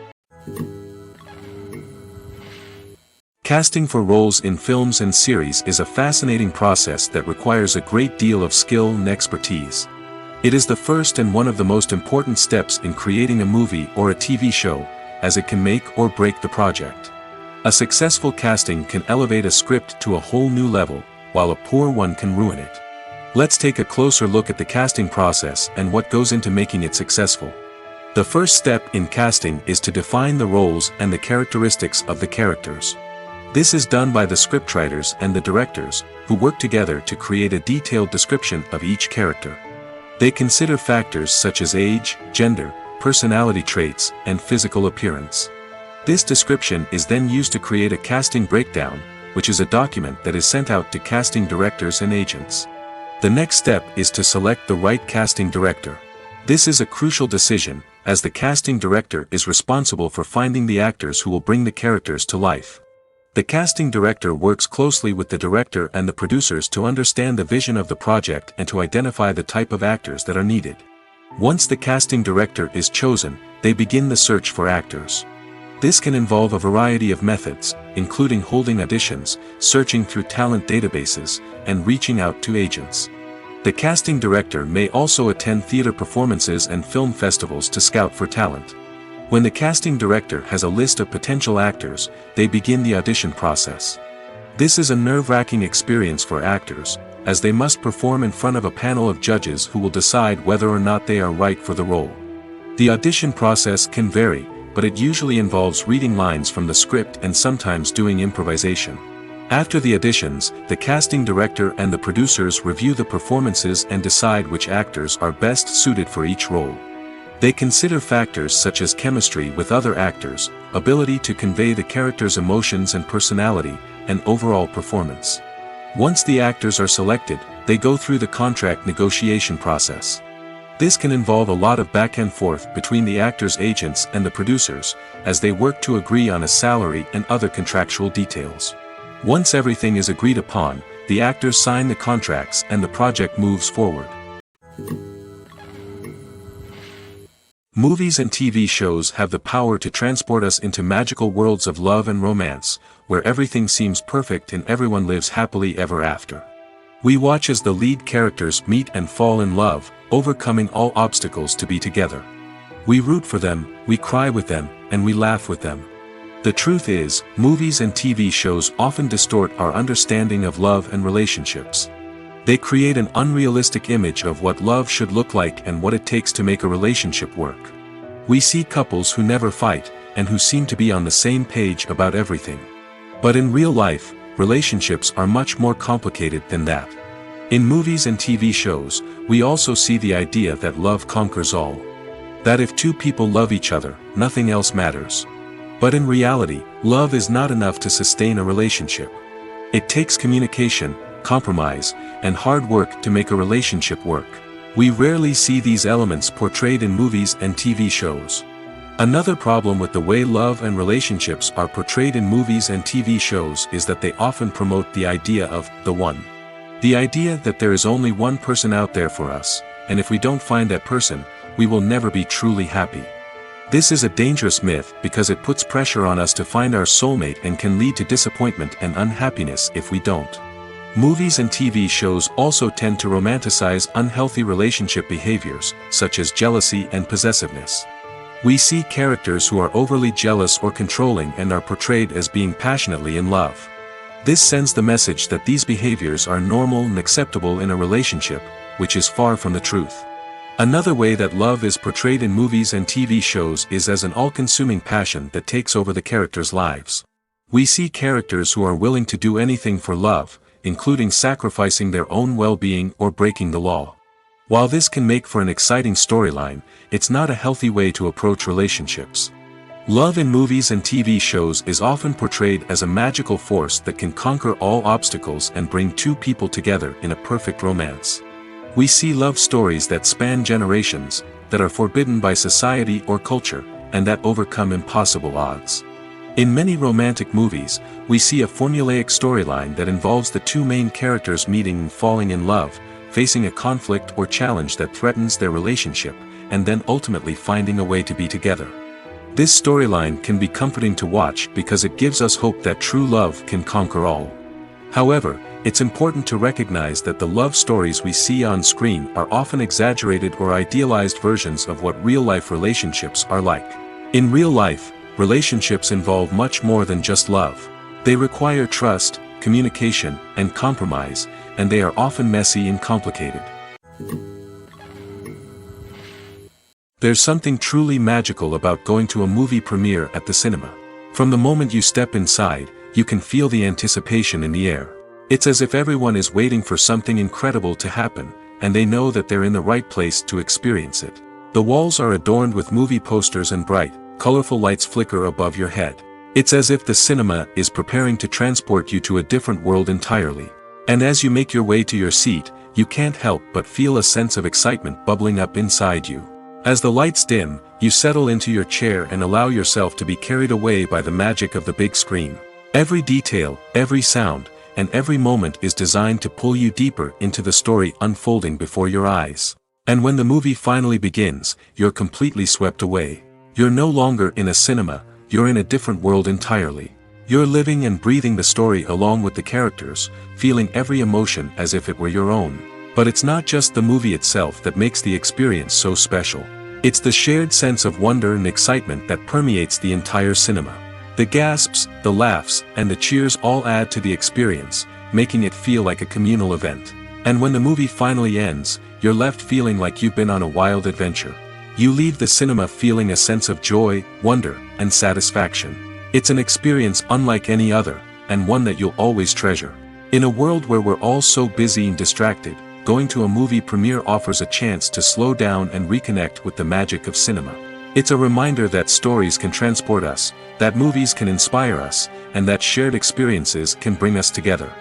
Casting for roles in films and series is a fascinating process that requires a great deal of skill and expertise. It is the first and one of the most important steps in creating a movie or a TV show, as it can make or break the project. A successful casting can elevate a script to a whole new level, while a poor one can ruin it. Let's take a closer look at the casting process and what goes into making it successful. The first step in casting is to define the roles and the characteristics of the characters. This is done by the scriptwriters and the directors, who work together to create a detailed description of each character. They consider factors such as age, gender, personality traits, and physical appearance. This description is then used to create a casting breakdown, which is a document that is sent out to casting directors and agents. The next step is to select the right casting director. This is a crucial decision, as the casting director is responsible for finding the actors who will bring the characters to life. The casting director works closely with the director and the producers to understand the vision of the project and to identify the type of actors that are needed. Once the casting director is chosen, they begin the search for actors. This can involve a variety of methods, including holding auditions, searching through talent databases, and reaching out to agents. The casting director may also attend theater performances and film festivals to scout for talent. When the casting director has a list of potential actors, they begin the audition process. This is a nerve-wracking experience for actors, as they must perform in front of a panel of judges who will decide whether or not they are right for the role. The audition process can vary, but it usually involves reading lines from the script and sometimes doing improvisation. After the auditions, the casting director and the producers review the performances and decide which actors are best suited for each role. They consider factors such as chemistry with other actors, ability to convey the character's emotions and personality, and overall performance. Once the actors are selected, they go through the contract negotiation process. This can involve a lot of back and forth between the actors' agents and the producers, as they work to agree on a salary and other contractual details. Once everything is agreed upon, the actors sign the contracts and the project moves forward. Movies and TV shows have the power to transport us into magical worlds of love and romance, where everything seems perfect and everyone lives happily ever after. We watch as the lead characters meet and fall in love, overcoming all obstacles to be together. We root for them, we cry with them, and we laugh with them. The truth is, movies and TV shows often distort our understanding of love and relationships. They create an unrealistic image of what love should look like and what it takes to make a relationship work. We see couples who never fight, and who seem to be on the same page about everything. But in real life, relationships are much more complicated than that. In movies and TV shows, we also see the idea that love conquers all. That if two people love each other, nothing else matters. But in reality, love is not enough to sustain a relationship. It takes communication, compromise, and hard work to make a relationship work. We rarely see these elements portrayed in movies and TV shows. Another problem with the way love and relationships are portrayed in movies and TV shows is that they often promote the idea of the one. The idea that there is only one person out there for us, and if we don't find that person, we will never be truly happy. This is a dangerous myth because it puts pressure on us to find our soulmate and can lead to disappointment and unhappiness if we don't. Movies and TV shows also tend to romanticize unhealthy relationship behaviors, such as jealousy and possessiveness. We see characters who are overly jealous or controlling and are portrayed as being passionately in love. This sends the message that these behaviors are normal and acceptable in a relationship, which is far from the truth. Another way that love is portrayed in movies and TV shows is as an all-consuming passion that takes over the characters' lives. We see characters who are willing to do anything for love, including sacrificing their own well-being or breaking the law. While this can make for an exciting storyline, it's not a healthy way to approach relationships. Love in movies and TV shows is often portrayed as a magical force that can conquer all obstacles and bring two people together in a perfect romance. We see love stories that span generations, that are forbidden by society or culture, and that overcome impossible odds. In many romantic movies, we see a formulaic storyline that involves the two main characters meeting and falling in love, facing a conflict or challenge that threatens their relationship, and then ultimately finding a way to be together. This storyline can be comforting to watch because it gives us hope that true love can conquer all. However, it's important to recognize that the love stories we see on screen are often exaggerated or idealized versions of what real-life relationships are like. In real life, relationships involve much more than just love. They require trust, communication, and compromise, and they are often messy and complicated. There's something truly magical about going to a movie premiere at the cinema. From the moment you step inside, you can feel the anticipation in the air. It's as if everyone is waiting for something incredible to happen, and they know that they're in the right place to experience it. The walls are adorned with movie posters and bright, colorful lights flicker above your head. It's as if the cinema is preparing to transport you to a different world entirely. And as you make your way to your seat, you can't help but feel a sense of excitement bubbling up inside you. As the lights dim, you settle into your chair and allow yourself to be carried away by the magic of the big screen. Every detail, every sound, and every moment is designed to pull you deeper into the story unfolding before your eyes. And when the movie finally begins, you're completely swept away. You're no longer in a cinema, you're in a different world entirely. You're living and breathing the story along with the characters, feeling every emotion as if it were your own. But it's not just the movie itself that makes the experience so special. It's the shared sense of wonder and excitement that permeates the entire cinema. The gasps, the laughs, and the cheers all add to the experience, making it feel like a communal event. And when the movie finally ends, you're left feeling like you've been on a wild adventure. You leave the cinema feeling a sense of joy, wonder, and satisfaction. It's an experience unlike any other, and one that you'll always treasure. In a world where we're all so busy and distracted, going to a movie premiere offers a chance to slow down and reconnect with the magic of cinema. It's a reminder that stories can transport us, that movies can inspire us, and that shared experiences can bring us together.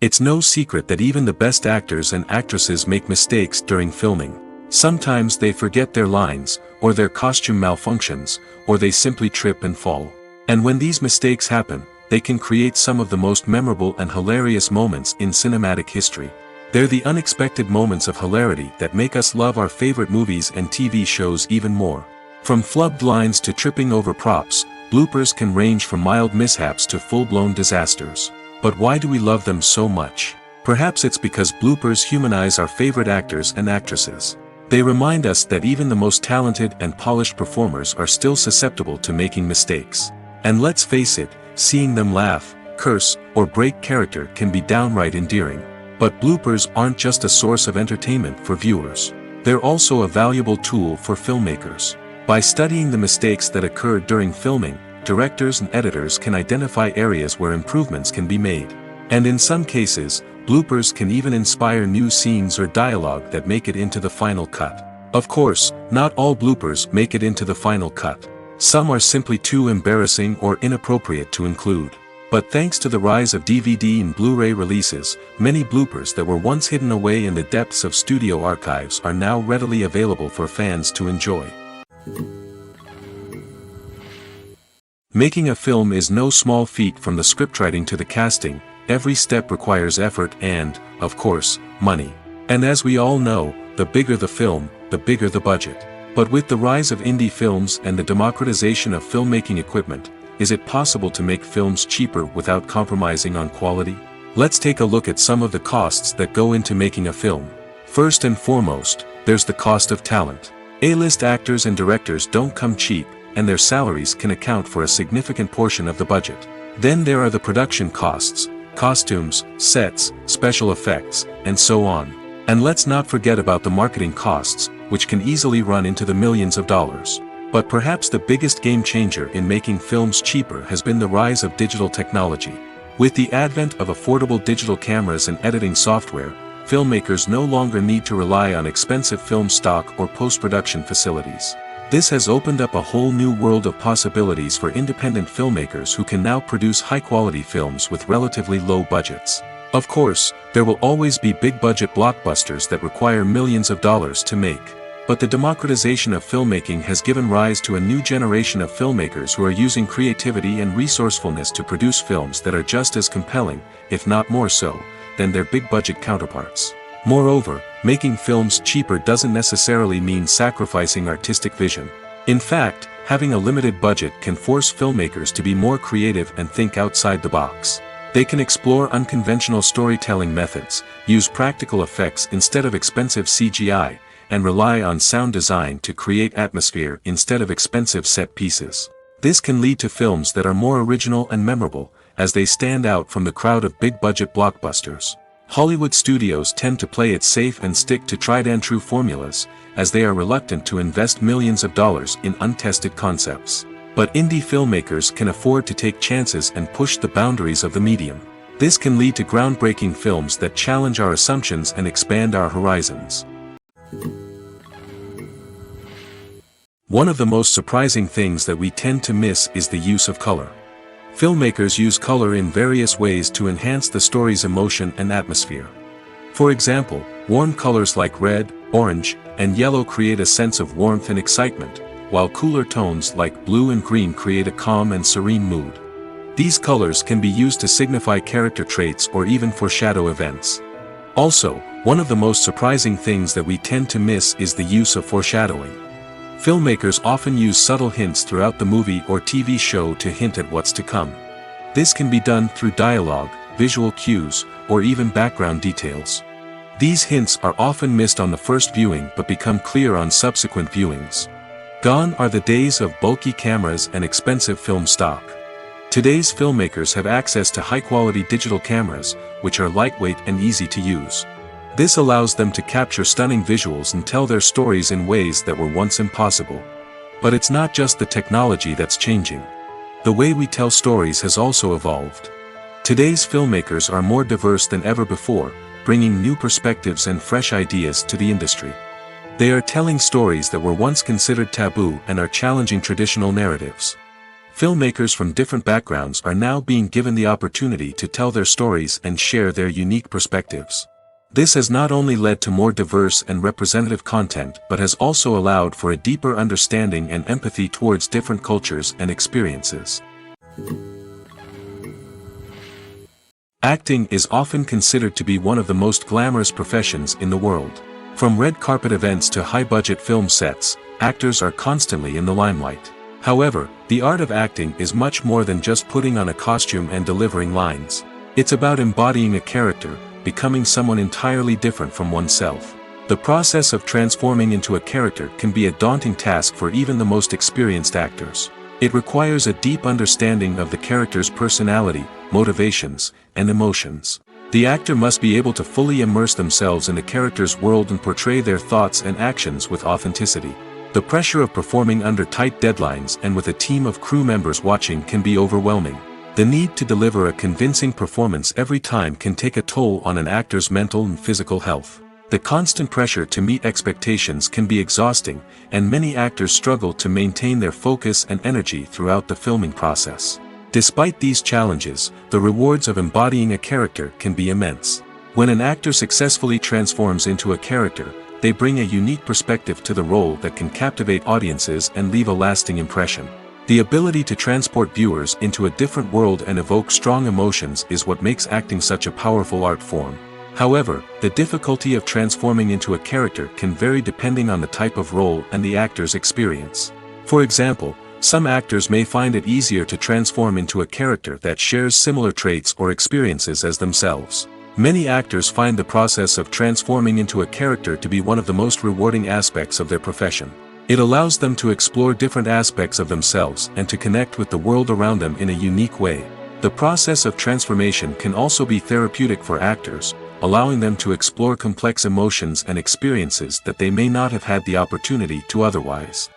It's no secret that even the best actors and actresses make mistakes during filming. Sometimes they forget their lines, or their costume malfunctions, or they simply trip and fall. And when these mistakes happen, they can create some of the most memorable and hilarious moments in cinematic history. They're the unexpected moments of hilarity that make us love our favorite movies and TV shows even more. From flubbed lines to tripping over props, bloopers can range from mild mishaps to full-blown disasters. But why do we love them so much? Perhaps it's because bloopers humanize our favorite actors and actresses. They remind us that even the most talented and polished performers are still susceptible to making mistakes. And let's face it, seeing them laugh, curse, or break character can be downright endearing. But bloopers aren't just a source of entertainment for viewers. They're also a valuable tool for filmmakers. By studying the mistakes that occurred during filming, directors and editors can identify areas where improvements can be made. And in some cases, bloopers can even inspire new scenes or dialogue that make it into the final cut. Of course, not all bloopers make it into the final cut. Some are simply too embarrassing or inappropriate to include. But thanks to the rise of DVD and Blu-ray releases, many bloopers that were once hidden away in the depths of studio archives are now readily available for fans to enjoy. Making a film is no small feat. From the scriptwriting to the casting, every step requires effort and, of course, money. And as we all know, the bigger the film, the bigger the budget. But with the rise of indie films and the democratization of filmmaking equipment, is it possible to make films cheaper without compromising on quality? Let's take a look at some of the costs that go into making a film. First and foremost, there's the cost of talent. A-list actors and directors don't come cheap, and their salaries can account for a significant portion of the budget. Then there are the production costs, costumes, sets, special effects, and so on. And let's not forget about the marketing costs, which can easily run into the millions of dollars. But perhaps the biggest game changer in making films cheaper has been the rise of digital technology. With the advent of affordable digital cameras and editing software, filmmakers no longer need to rely on expensive film stock or post-production facilities. This has opened up a whole new world of possibilities for independent filmmakers who can now produce high-quality films with relatively low budgets. Of course, there will always be big-budget blockbusters that require millions of dollars to make. But the democratization of filmmaking has given rise to a new generation of filmmakers who are using creativity and resourcefulness to produce films that are just as compelling, if not more so, than their big-budget counterparts. Moreover, making films cheaper doesn't necessarily mean sacrificing artistic vision. In fact, having a limited budget can force filmmakers to be more creative and think outside the box. They can explore unconventional storytelling methods, use practical effects instead of expensive CGI, and rely on sound design to create atmosphere instead of expensive set pieces. This can lead to films that are more original and memorable, as they stand out from the crowd of big-budget blockbusters. Hollywood studios tend to play it safe and stick to tried-and-true formulas, as they are reluctant to invest millions of dollars in untested concepts. But indie filmmakers can afford to take chances and push the boundaries of the medium. This can lead to groundbreaking films that challenge our assumptions and expand our horizons. One of the most surprising things that we tend to miss is the use of color. Filmmakers use color in various ways to enhance the story's emotion and atmosphere. For example, warm colors like red, orange, and yellow create a sense of warmth and excitement, while cooler tones like blue and green create a calm and serene mood. These colors can be used to signify character traits or even foreshadow events. Also, one of the most surprising things that we tend to miss is the use of foreshadowing. Filmmakers often use subtle hints throughout the movie or TV show to hint at what's to come. This can be done through dialogue, visual cues, or even background details. These hints are often missed on the first viewing but become clear on subsequent viewings. Gone are the days of bulky cameras and expensive film stock. Today's filmmakers have access to high-quality digital cameras, which are lightweight and easy to use. This allows them to capture stunning visuals and tell their stories in ways that were once impossible. But it's not just the technology that's changing. The way we tell stories has also evolved. Today's filmmakers are more diverse than ever before, bringing new perspectives and fresh ideas to the industry. They are telling stories that were once considered taboo and are challenging traditional narratives. Filmmakers from different backgrounds are now being given the opportunity to tell their stories and share their unique perspectives. This has not only led to more diverse and representative content but has also allowed for a deeper understanding and empathy towards different cultures and experiences. Acting is often considered to be one of the most glamorous professions in the world. From red carpet events to high-budget film sets, actors are constantly in the limelight. However, the art of acting is much more than just putting on a costume and delivering lines. It's about embodying a character, becoming someone entirely different from oneself. The process of transforming into a character can be a daunting task for even the most experienced actors. It requires a deep understanding of the character's personality, motivations, and emotions. The actor must be able to fully immerse themselves in the character's world and portray their thoughts and actions with authenticity. The pressure of performing under tight deadlines and with a team of crew members watching can be overwhelming. The need to deliver a convincing performance every time can take a toll on an actor's mental and physical health. The constant pressure to meet expectations can be exhausting, and many actors struggle to maintain their focus and energy throughout the filming process. Despite these challenges, the rewards of embodying a character can be immense. When an actor successfully transforms into a character, they bring a unique perspective to the role that can captivate audiences and leave a lasting impression. The ability to transport viewers into a different world and evoke strong emotions is what makes acting such a powerful art form. However, the difficulty of transforming into a character can vary depending on the type of role and the actor's experience. For example, some actors may find it easier to transform into a character that shares similar traits or experiences as themselves. Many actors find the process of transforming into a character to be one of the most rewarding aspects of their profession. It allows them to explore different aspects of themselves and to connect with the world around them in a unique way. The process of transformation can also be therapeutic for actors, allowing them to explore complex emotions and experiences that they may not have had the opportunity to otherwise.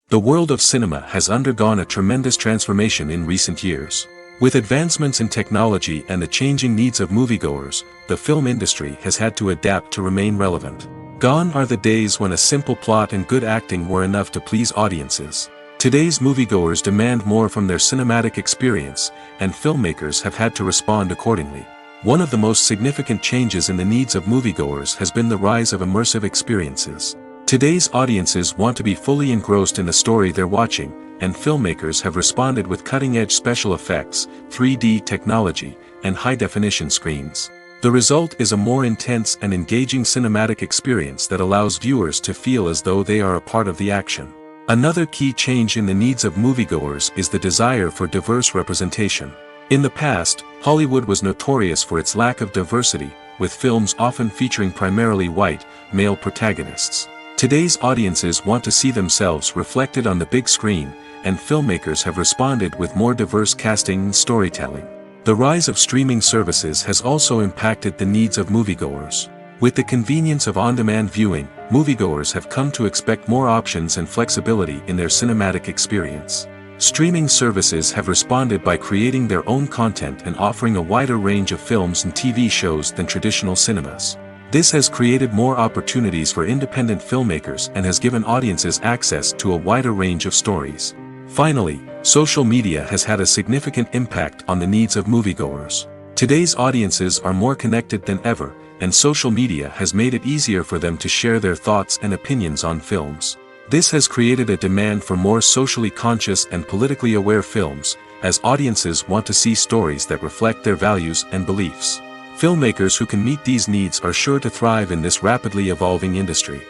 The world of cinema has undergone a tremendous transformation in recent years. With advancements in technology and the changing needs of moviegoers, the film industry has had to adapt to remain relevant. Gone are the days when a simple plot and good acting were enough to please audiences. Today's moviegoers demand more from their cinematic experience, and filmmakers have had to respond accordingly. One of the most significant changes in the needs of moviegoers has been the rise of immersive experiences. Today's audiences want to be fully engrossed in the story they're watching, and filmmakers have responded with cutting-edge special effects, 3D technology, and high-definition screens. The result is a more intense and engaging cinematic experience that allows viewers to feel as though they are a part of the action. Another key change in the needs of moviegoers is the desire for diverse representation. In the past, Hollywood was notorious for its lack of diversity, with films often featuring primarily white, male protagonists. Today's audiences want to see themselves reflected on the big screen, and filmmakers have responded with more diverse casting and storytelling. The rise of streaming services has also impacted the needs of moviegoers. With the convenience of on-demand viewing, moviegoers have come to expect more options and flexibility in their cinematic experience. Streaming services have responded by creating their own content and offering a wider range of films and TV shows than traditional cinemas. This has created more opportunities for independent filmmakers and has given audiences access to a wider range of stories. Finally, social media has had a significant impact on the needs of moviegoers. Today's audiences are more connected than ever, and social media has made it easier for them to share their thoughts and opinions on films. This has created a demand for more socially conscious and politically aware films, as audiences want to see stories that reflect their values and beliefs. Filmmakers who can meet these needs are sure to thrive in this rapidly evolving industry.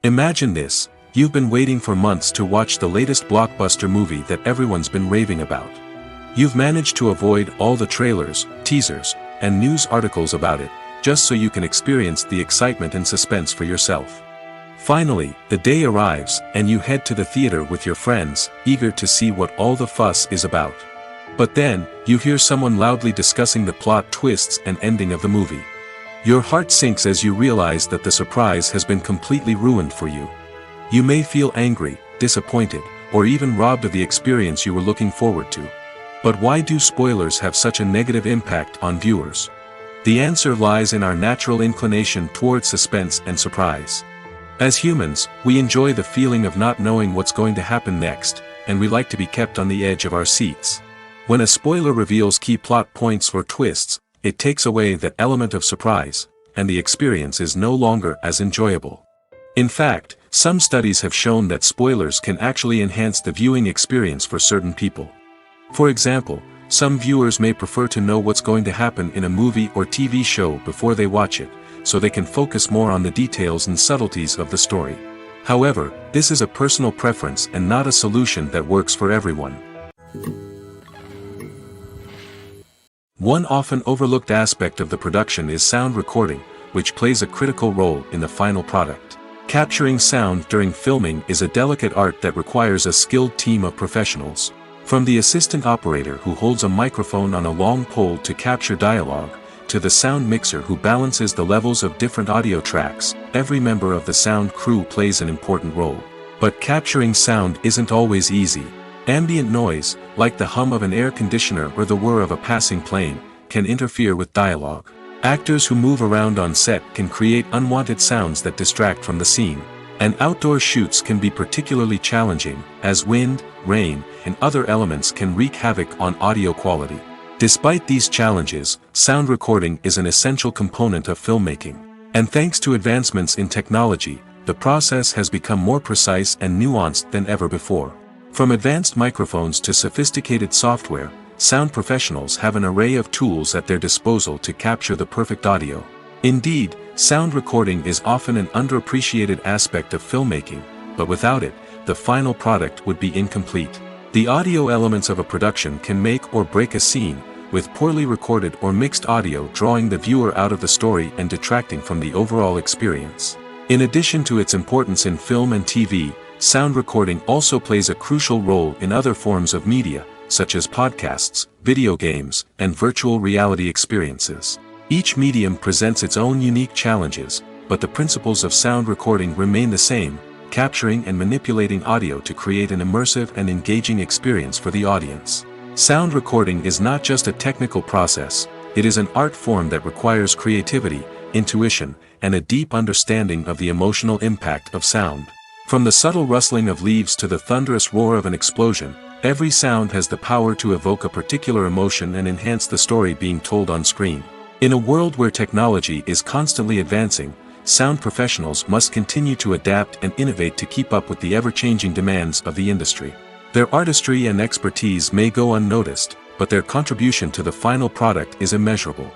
Imagine this: you've been waiting for months to watch the latest blockbuster movie that everyone's been raving about. You've managed to avoid all the trailers, teasers, and news articles about it, just so you can experience the excitement and suspense for yourself. Finally, the day arrives, and you head to the theater with your friends, eager to see what all the fuss is about. But then, you hear someone loudly discussing the plot twists and ending of the movie. Your heart sinks as you realize that the surprise has been completely ruined for you. You may feel angry, disappointed, or even robbed of the experience you were looking forward to. But why do spoilers have such a negative impact on viewers? The answer lies in our natural inclination toward suspense and surprise. As humans, we enjoy the feeling of not knowing what's going to happen next, and we like to be kept on the edge of our seats. When a spoiler reveals key plot points or twists, it takes away that element of surprise, and the experience is no longer as enjoyable. In fact, some studies have shown that spoilers can actually enhance the viewing experience for certain people. For example, some viewers may prefer to know what's going to happen in a movie or TV show before they watch it, so they can focus more on the details and subtleties of the story. However, this is a personal preference and not a solution that works for everyone. One often overlooked aspect of the production is sound recording, which plays a critical role in the final product. Capturing sound during filming is a delicate art that requires a skilled team of professionals. From the assistant operator who holds a microphone on a long pole to capture dialogue, to the sound mixer who balances the levels of different audio tracks, every member of the sound crew plays an important role. But capturing sound isn't always easy. Ambient noise, like the hum of an air conditioner or the whir of a passing plane, can interfere with dialogue. Actors who move around on set can create unwanted sounds that distract from the scene. And outdoor shoots can be particularly challenging, as wind, rain, and other elements can wreak havoc on audio quality. Despite these challenges, sound recording is an essential component of filmmaking. And thanks to advancements in technology, the process has become more precise and nuanced than ever before. From advanced microphones to sophisticated software, sound professionals have an array of tools at their disposal to capture the perfect audio. Indeed, sound recording is often an underappreciated aspect of filmmaking, but without it, the final product would be incomplete. The audio elements of a production can make or break a scene, with poorly recorded or mixed audio drawing the viewer out of the story and detracting from the overall experience. In addition to its importance in film and TV, sound recording also plays a crucial role in other forms of media, such as podcasts, video games, and virtual reality experiences. Each medium presents its own unique challenges, but the principles of sound recording remain the same: capturing and manipulating audio to create an immersive and engaging experience for the audience. Sound recording is not just a technical process, it is an art form that requires creativity, intuition, and a deep understanding of the emotional impact of sound. From the subtle rustling of leaves to the thunderous roar of an explosion, every sound has the power to evoke a particular emotion and enhance the story being told on screen. In a world where technology is constantly advancing, sound professionals must continue to adapt and innovate to keep up with the ever-changing demands of the industry. Their artistry and expertise may go unnoticed, but their contribution to the final product is immeasurable.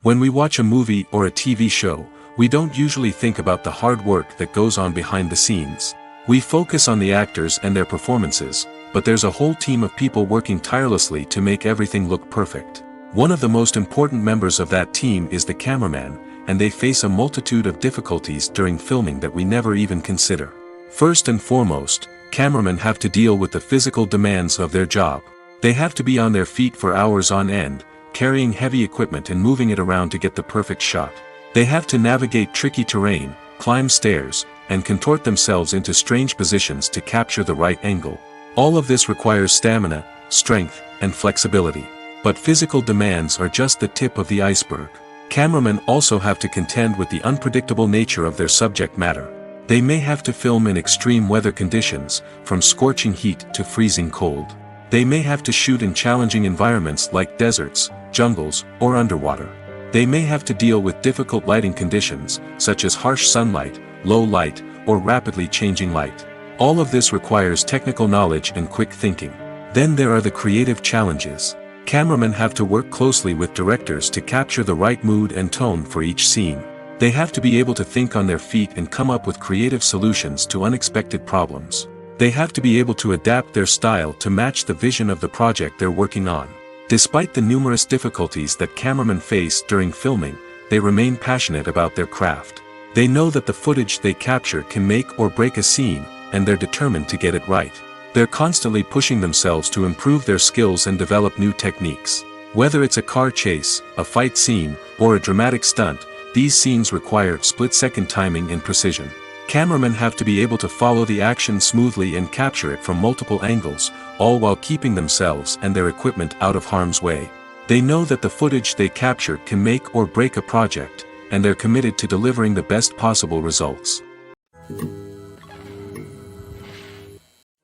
When we watch a movie or a TV show, we don't usually think about the hard work that goes on behind the scenes. We focus on the actors and their performances, but there's a whole team of people working tirelessly to make everything look perfect. One of the most important members of that team is the cameraman, and they face a multitude of difficulties during filming that we never even consider. First and foremost, cameramen have to deal with the physical demands of their job. They have to be on their feet for hours on end, carrying heavy equipment and moving it around to get the perfect shot. They have to navigate tricky terrain, climb stairs, and contort themselves into strange positions to capture the right angle. All of this requires stamina, strength, and flexibility. But physical demands are just the tip of the iceberg. Cameramen also have to contend with the unpredictable nature of their subject matter. They may have to film in extreme weather conditions, from scorching heat to freezing cold. They may have to shoot in challenging environments like deserts, jungles, or underwater. They may have to deal with difficult lighting conditions, such as harsh sunlight, low light, or rapidly changing light. All of this requires technical knowledge and quick thinking. Then there are the creative challenges. Cameramen have to work closely with directors to capture the right mood and tone for each scene. They have to be able to think on their feet and come up with creative solutions to unexpected problems. They have to be able to adapt their style to match the vision of the project they're working on. Despite the numerous difficulties that cameramen face during filming, they remain passionate about their craft. They know that the footage they capture can make or break a scene, and they're determined to get it right. They're constantly pushing themselves to improve their skills and develop new techniques. Whether it's a car chase, a fight scene, or a dramatic stunt, these scenes require split-second timing and precision. Cameramen have to be able to follow the action smoothly and capture it from multiple angles, all while keeping themselves and their equipment out of harm's way. They know that the footage they capture can make or break a project, and they're committed to delivering the best possible results.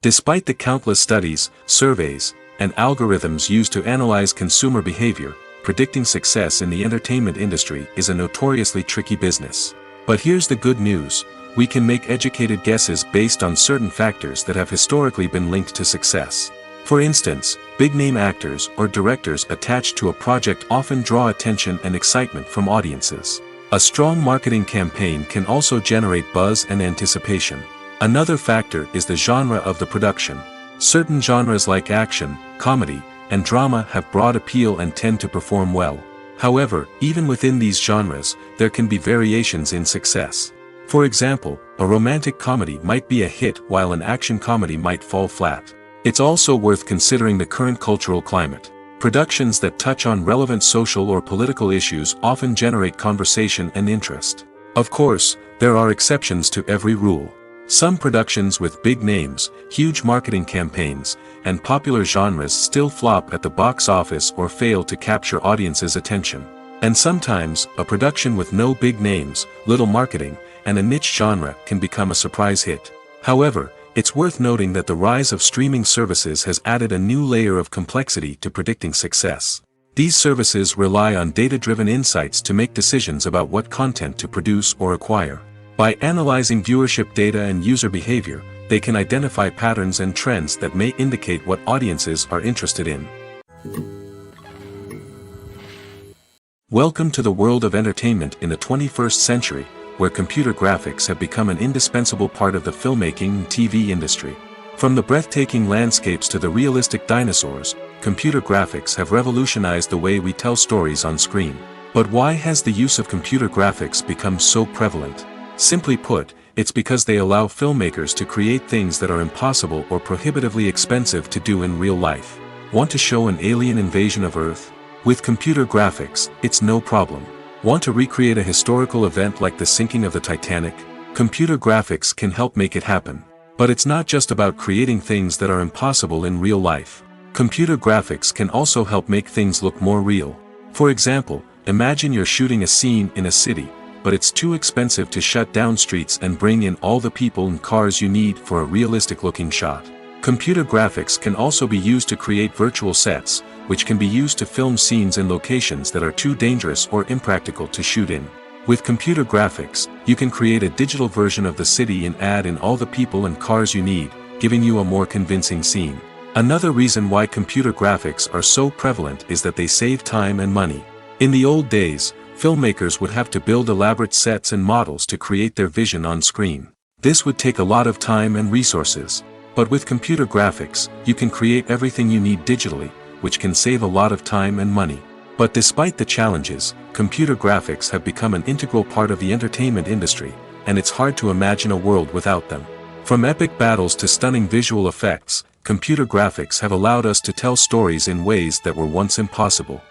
Despite the countless studies, surveys, and algorithms used to analyze consumer behavior, predicting success in the entertainment industry is a notoriously tricky business. But here's the good news: we can make educated guesses based on certain factors that have historically been linked to success. For instance, big-name actors or directors attached to a project often draw attention and excitement from audiences. A strong marketing campaign can also generate buzz and anticipation. Another factor is the genre of the production. Certain genres like action, comedy, and drama have broad appeal and tend to perform well. However, even within these genres, there can be variations in success. For example, a romantic comedy might be a hit while an action comedy might fall flat. It's also worth considering the current cultural climate. Productions that touch on relevant social or political issues often generate conversation and interest. Of course, there are exceptions to every rule. Some productions with big names, huge marketing campaigns, and popular genres still flop at the box office or fail to capture audiences' attention. And sometimes, a production with no big names, little marketing, and a niche genre can become a surprise hit. However, it's worth noting that the rise of streaming services has added a new layer of complexity to predicting success. These services rely on data-driven insights to make decisions about what content to produce or acquire. By analyzing viewership data and user behavior, they can identify patterns and trends that may indicate what audiences are interested in. Welcome to the world of entertainment in the 21st century, where computer graphics have become an indispensable part of the filmmaking and TV industry. From the breathtaking landscapes to the realistic dinosaurs, computer graphics have revolutionized the way we tell stories on screen. But why has the use of computer graphics become so prevalent? Simply put, it's because they allow filmmakers to create things that are impossible or prohibitively expensive to do in real life. Want to show an alien invasion of Earth? With computer graphics, it's no problem. Want to recreate a historical event like the sinking of the Titanic? Computer graphics can help make it happen. But it's not just about creating things that are impossible in real life. Computer graphics can also help make things look more real. For example, imagine you're shooting a scene in a city, but it's too expensive to shut down streets and bring in all the people and cars you need for a realistic-looking shot. Computer graphics can also be used to create virtual sets, which can be used to film scenes in locations that are too dangerous or impractical to shoot in. With computer graphics, you can create a digital version of the city and add in all the people and cars you need, giving you a more convincing scene. Another reason why computer graphics are so prevalent is that they save time and money. In the old days, filmmakers would have to build elaborate sets and models to create their vision on screen. This would take a lot of time and resources. But with computer graphics, you can create everything you need digitally, which can save a lot of time and money. But despite the challenges, computer graphics have become an integral part of the entertainment industry, and it's hard to imagine a world without them. From epic battles to stunning visual effects, computer graphics have allowed us to tell stories in ways that were once impossible.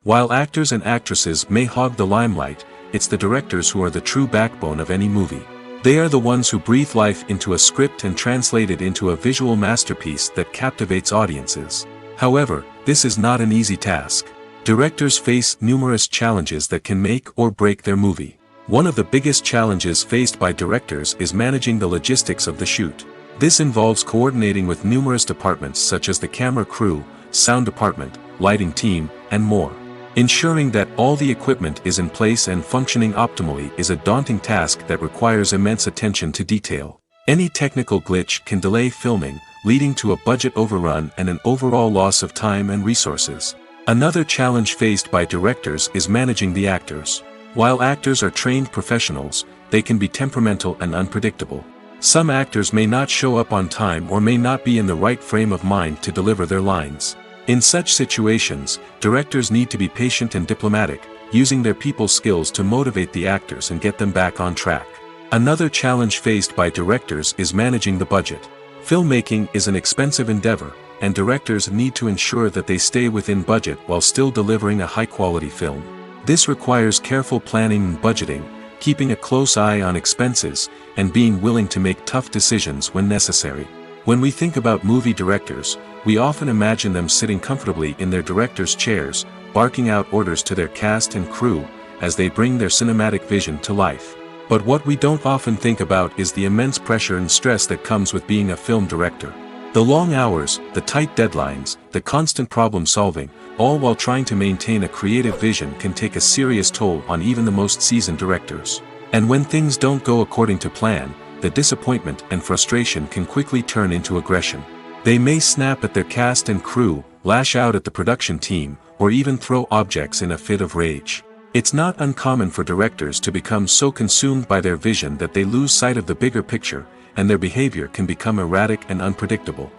While actors and actresses may hog the limelight, it's the directors who are the true backbone of any movie. They are the ones who breathe life into a script and translate it into a visual masterpiece that captivates audiences. However, this is not an easy task. Directors face numerous challenges that can make or break their movie. One of the biggest challenges faced by directors is managing the logistics of the shoot. This involves coordinating with numerous departments such as the camera crew, sound department, lighting team, and more. Ensuring that all the equipment is in place and functioning optimally is a daunting task that requires immense attention to detail. Any technical glitch can delay filming, leading to a budget overrun and an overall loss of time and resources. Another challenge faced by directors is managing the actors. While actors are trained professionals, they can be temperamental and unpredictable. Some actors may not show up on time or may not be in the right frame of mind to deliver their lines. In such situations, directors need to be patient and diplomatic, using their people skills to motivate the actors and get them back on track. Another challenge faced by directors is managing the budget. Filmmaking is an expensive endeavor, and directors need to ensure that they stay within budget while still delivering a high-quality film. This requires careful planning and budgeting, keeping a close eye on expenses, and being willing to make tough decisions when necessary. When we think about movie directors, we often imagine them sitting comfortably in their director's chairs, barking out orders to their cast and crew, as they bring their cinematic vision to life. But what we don't often think about is the immense pressure and stress that comes with being a film director. The long hours, the tight deadlines, the constant problem solving, all while trying to maintain a creative vision can take a serious toll on even the most seasoned directors. And when things don't go according to plan, the disappointment and frustration can quickly turn into aggression. They may snap at their cast and crew, lash out at the production team, or even throw objects in a fit of rage. It's not uncommon for directors to become so consumed by their vision that they lose sight of the bigger picture, and their behavior can become erratic and unpredictable.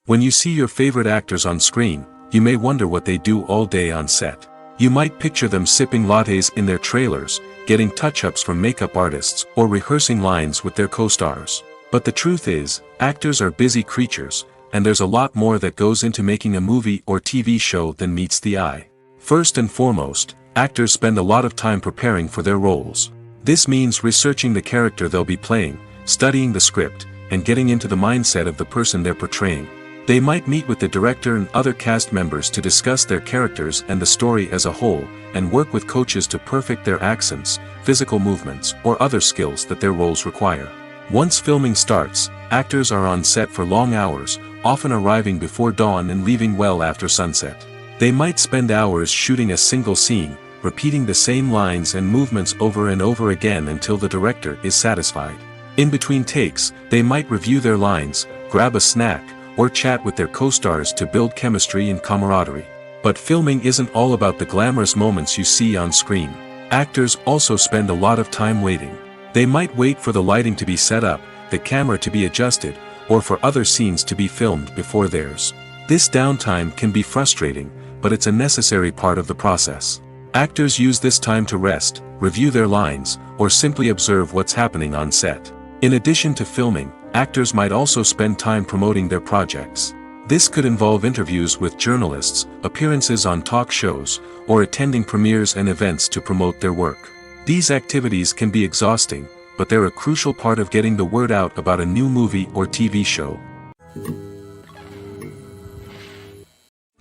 When you see your favorite actors on screen, you may wonder what they do all day on set. You might picture them sipping lattes in their trailers, getting touch-ups from makeup artists, or rehearsing lines with their co-stars. But the truth is, actors are busy creatures, and there's a lot more that goes into making a movie or TV show than meets the eye. First and foremost, actors spend a lot of time preparing for their roles. This means researching the character they'll be playing, studying the script, and getting into the mindset of the person they're portraying. They might meet with the director and other cast members to discuss their characters and the story as a whole, and work with coaches to perfect their accents, physical movements, or other skills that their roles require. Once filming starts, actors are on set for long hours, often arriving before dawn and leaving well after sunset. They might spend hours shooting a single scene, repeating the same lines and movements over and over again until the director is satisfied. In between takes, they might review their lines, grab a snack, or chat with their co-stars to build chemistry and camaraderie. But filming isn't all about the glamorous moments you see on screen. Actors also spend a lot of time waiting. They might wait for the lighting to be set up, the camera to be adjusted, or for other scenes to be filmed before theirs. This downtime can be frustrating, but it's a necessary part of the process. Actors use this time to rest, review their lines, or simply observe what's happening on set. In addition to filming, actors might also spend time promoting their projects. This could involve interviews with journalists, appearances on talk shows, or attending premieres and events to promote their work. These activities can be exhausting, but they're a crucial part of getting the word out about a new movie or TV show.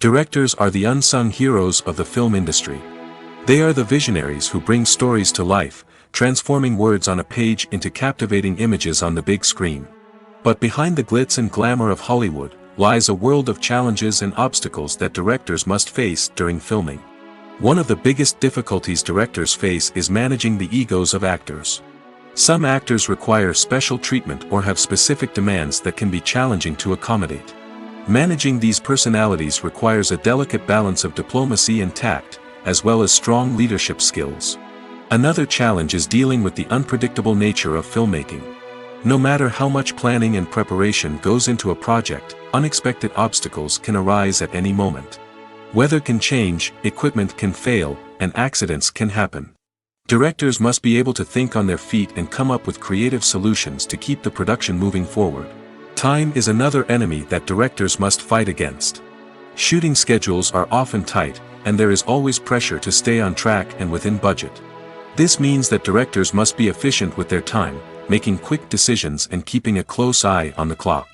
Directors are the unsung heroes of the film industry. They are the visionaries who bring stories to life, transforming words on a page into captivating images on the big screen. But behind the glitz and glamour of Hollywood, lies a world of challenges and obstacles that directors must face during filming. One of the biggest difficulties directors face is managing the egos of actors. Some actors require special treatment or have specific demands that can be challenging to accommodate. Managing these personalities requires a delicate balance of diplomacy and tact, as well as strong leadership skills. Another challenge is dealing with the unpredictable nature of filmmaking. No matter how much planning and preparation goes into a project, unexpected obstacles can arise at any moment. Weather can change, equipment can fail, and accidents can happen. Directors must be able to think on their feet and come up with creative solutions to keep the production moving forward. Time is another enemy that directors must fight against. Shooting schedules are often tight, and there is always pressure to stay on track and within budget. This means that directors must be efficient with their time, making quick decisions and keeping a close eye on the clock.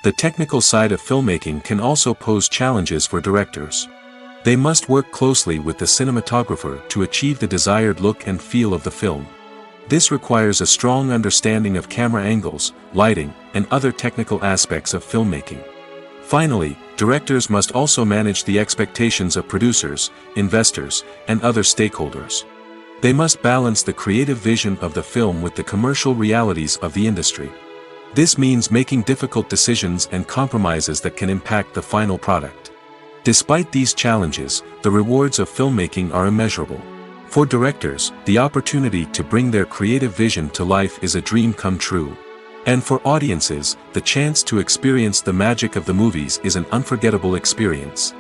The technical side of filmmaking can also pose challenges for directors. They must work closely with the cinematographer to achieve the desired look and feel of the film. This requires a strong understanding of camera angles, lighting, and other technical aspects of filmmaking. Finally, directors must also manage the expectations of producers, investors, and other stakeholders. They must balance the creative vision of the film with the commercial realities of the industry. This means making difficult decisions and compromises that can impact the final product. Despite these challenges, the rewards of filmmaking are immeasurable. For directors, the opportunity to bring their creative vision to life is a dream come true. And for audiences, the chance to experience the magic of the movies is an unforgettable experience.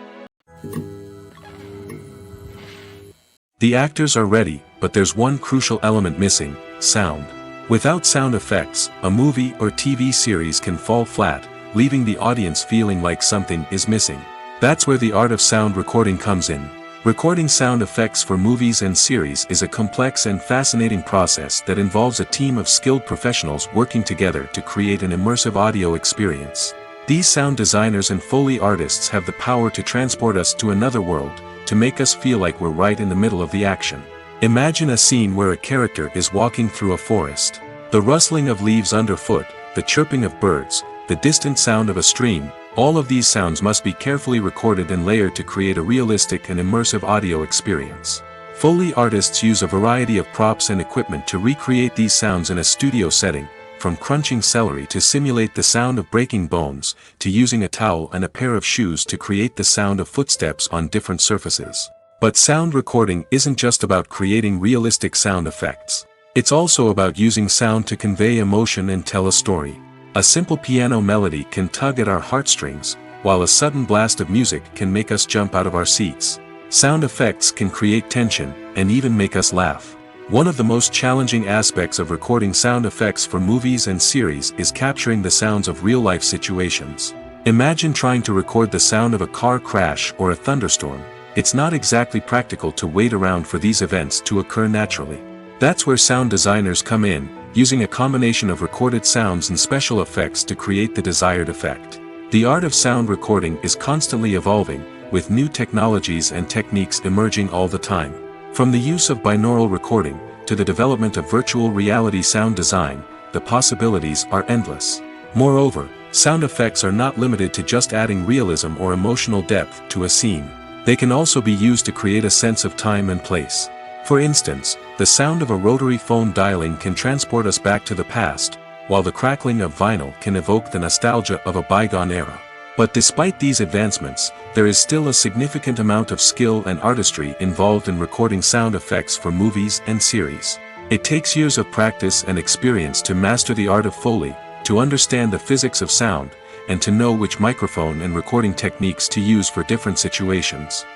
The actors are ready, but there's one crucial element missing: sound. Without sound effects, a movie or TV series can fall flat, leaving the audience feeling like something is missing. That's where the art of sound recording comes in. Recording sound effects for movies and series is a complex and fascinating process that involves a team of skilled professionals working together to create an immersive audio experience. These sound designers and Foley artists have the power to transport us to another world, to make us feel like we're right in the middle of the action. Imagine a scene where a character is walking through a forest. The rustling of leaves underfoot, the chirping of birds, the distant sound of a stream, all of these sounds must be carefully recorded and layered to create a realistic and immersive audio experience. Foley artists use a variety of props and equipment to recreate these sounds in a studio setting, from crunching celery to simulate the sound of breaking bones, to using a towel and a pair of shoes to create the sound of footsteps on different surfaces. But sound recording isn't just about creating realistic sound effects. It's also about using sound to convey emotion and tell a story. A simple piano melody can tug at our heartstrings, while a sudden blast of music can make us jump out of our seats. Sound effects can create tension, and even make us laugh. One of the most challenging aspects of recording sound effects for movies and series is capturing the sounds of real-life situations. Imagine trying to record the sound of a car crash or a thunderstorm. It's not exactly practical to wait around for these events to occur naturally. That's where sound designers come in, using a combination of recorded sounds and special effects to create the desired effect. The art of sound recording is constantly evolving, with new technologies and techniques emerging all the time. From the use of binaural recording, to the development of virtual reality sound design, the possibilities are endless. Moreover, sound effects are not limited to just adding realism or emotional depth to a scene. They can also be used to create a sense of time and place. For instance, the sound of a rotary phone dialing can transport us back to the past, while the crackling of vinyl can evoke the nostalgia of a bygone era. But despite these advancements, there is still a significant amount of skill and artistry involved in recording sound effects for movies and series. It takes years of practice and experience to master the art of Foley, to understand the physics of sound, and to know which microphone and recording techniques to use for different situations.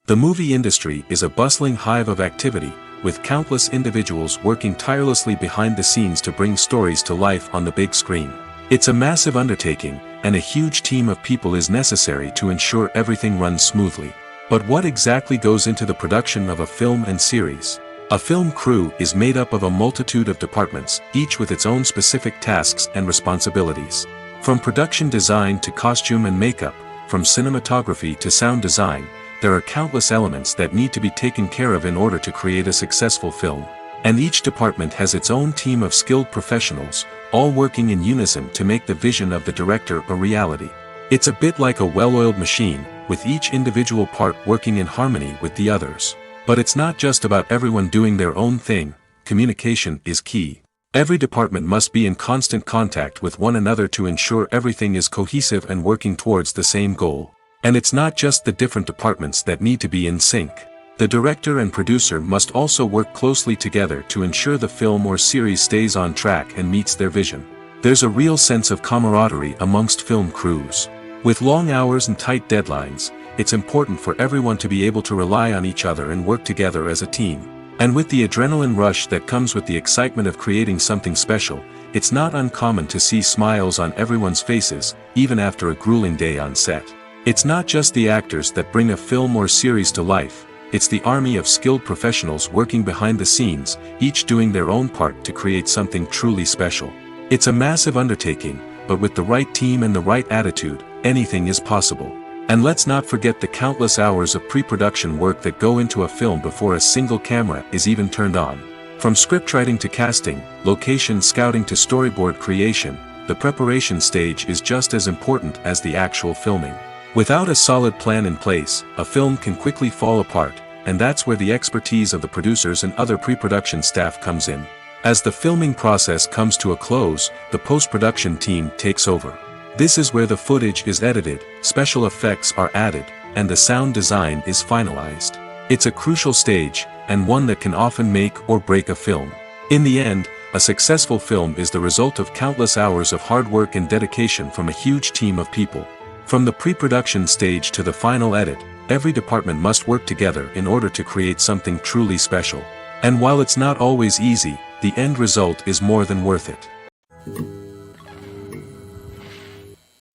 The movie industry is a bustling hive of activity, with countless individuals working tirelessly behind the scenes to bring stories to life on the big screen. It's a massive undertaking, and a huge team of people is necessary to ensure everything runs smoothly. But what exactly goes into the production of a film and series? A film crew is made up of a multitude of departments, each with its own specific tasks and responsibilities. From production design to costume and makeup, from cinematography to sound design, there are countless elements that need to be taken care of in order to create a successful film. And each department has its own team of skilled professionals, all working in unison to make the vision of the director a reality. It's a bit like a well-oiled machine, with each individual part working in harmony with the others. But it's not just about everyone doing their own thing. Communication is key. Every department must be in constant contact with one another to ensure everything is cohesive and working towards the same goal. And it's not just the different departments that need to be in sync. The director and producer must also work closely together to ensure the film or series stays on track and meets their vision. There's a real sense of camaraderie amongst film crews. With long hours and tight deadlines, it's important for everyone to be able to rely on each other and work together as a team. And with the adrenaline rush that comes with the excitement of creating something special, it's not uncommon to see smiles on everyone's faces, even after a grueling day on set. It's not just the actors that bring a film or series to life, it's the army of skilled professionals working behind the scenes, each doing their own part to create something truly special. It's a massive undertaking, but with the right team and the right attitude, anything is possible. And let's not forget the countless hours of pre-production work that go into a film before a single camera is even turned on. From scriptwriting to casting, location scouting to storyboard creation, the preparation stage is just as important as the actual filming. Without a solid plan in place, a film can quickly fall apart, and that's where the expertise of the producers and other pre-production staff comes in. As the filming process comes to a close, the post-production team takes over. This is where the footage is edited, special effects are added, and the sound design is finalized. It's a crucial stage, and one that can often make or break a film. In the end, a successful film is the result of countless hours of hard work and dedication from a huge team of people. From the pre-production stage to the final edit, every department must work together in order to create something truly special. And while it's not always easy, the end result is more than worth it.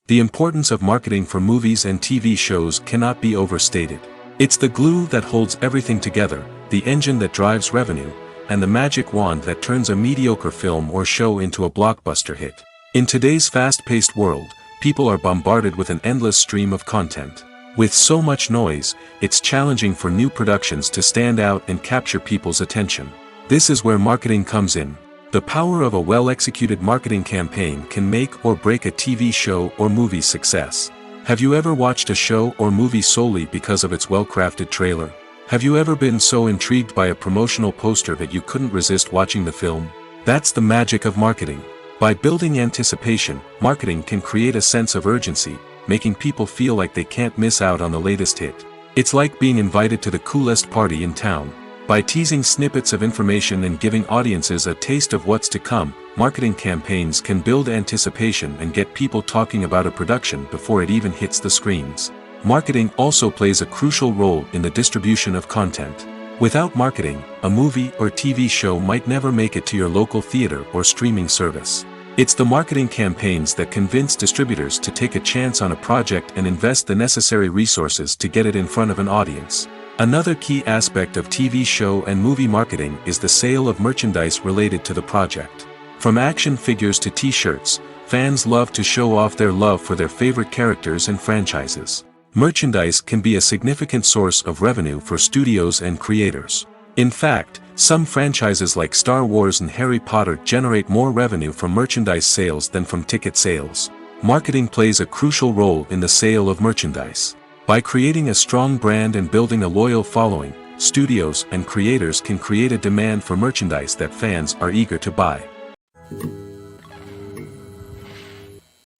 The importance of marketing for movies and TV shows cannot be overstated. It's the glue that holds everything together, the engine that drives revenue, and the magic wand that turns a mediocre film or show into a blockbuster hit. In today's fast-paced world, people are bombarded with an endless stream of content. With so much noise, it's challenging for new productions to stand out and capture people's attention. This is where marketing comes in. The power of a well-executed marketing campaign can make or break a TV show or movie's success. Have you ever watched a show or movie solely because of its well-crafted trailer? Have you ever been so intrigued by a promotional poster that you couldn't resist watching the film? That's the magic of marketing. By building anticipation, marketing can create a sense of urgency, making people feel like they can't miss out on the latest hit. It's like being invited to the coolest party in town. By teasing snippets of information and giving audiences a taste of what's to come, marketing campaigns can build anticipation and get people talking about a production before it even hits the screens. Marketing also plays a crucial role in the distribution of content. Without marketing, a movie or TV show might never make it to your local theater or streaming service. It's the marketing campaigns that convince distributors to take a chance on a project and invest the necessary resources to get it in front of an audience. Another key aspect of TV show and movie marketing is the sale of merchandise related to the project. From action figures to t-shirts, fans love to show off their love for their favorite characters and franchises. Merchandise can be a significant source of revenue for studios and creators. In fact, some franchises like Star Wars and Harry Potter generate more revenue from merchandise sales than from ticket sales. Marketing plays a crucial role in the sale of merchandise. By creating a strong brand and building a loyal following, studios and creators can create a demand for merchandise that fans are eager to buy.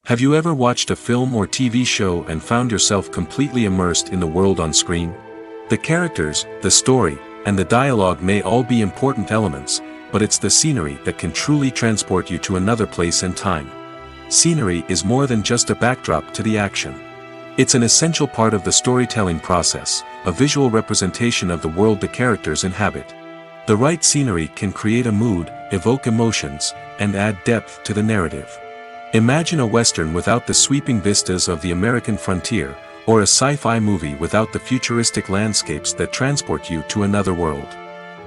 Have you ever watched a film or TV show and found yourself completely immersed in the world on screen? The characters, the story, and the dialogue may all be important elements, but it's the scenery that can truly transport you to another place and time. Scenery is more than just a backdrop to the action. It's an essential part of the storytelling process, a visual representation of the world the characters inhabit. The right scenery can create a mood, evoke emotions, and add depth to the narrative. Imagine a Western without the sweeping vistas of the American frontier, or a sci-fi movie without the futuristic landscapes that transport you to another world.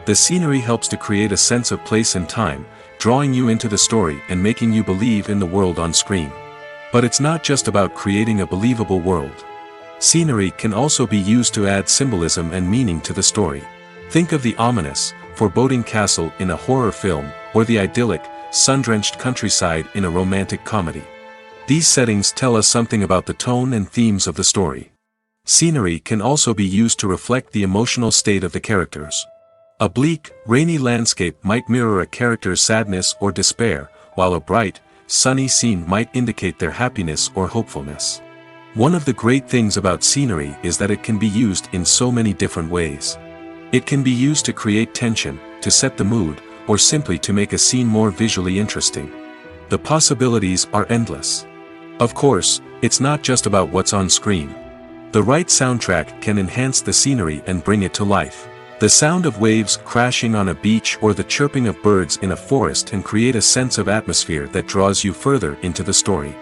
The scenery helps to create a sense of place and time, drawing you into the story and making you believe in the world on screen. But it's not just about creating a believable world. Scenery can also be used to add symbolism and meaning to the story. Think of the ominous, foreboding castle in a horror film, or the idyllic, sun-drenched countryside in a romantic comedy. These settings tell us something about the tone and themes of the story. Scenery can also be used to reflect the emotional state of the characters. A bleak, rainy landscape might mirror a character's sadness or despair, while a bright, sunny scene might indicate their happiness or hopefulness. One of the great things about scenery is that it can be used in so many different ways. It can be used to create tension, to set the mood, or simply to make a scene more visually interesting. The possibilities are endless. Of course, it's not just about what's on screen. The right soundtrack can enhance the scenery and bring it to life. The sound of waves crashing on a beach or the chirping of birds in a forest can create a sense of atmosphere that draws you further into the story.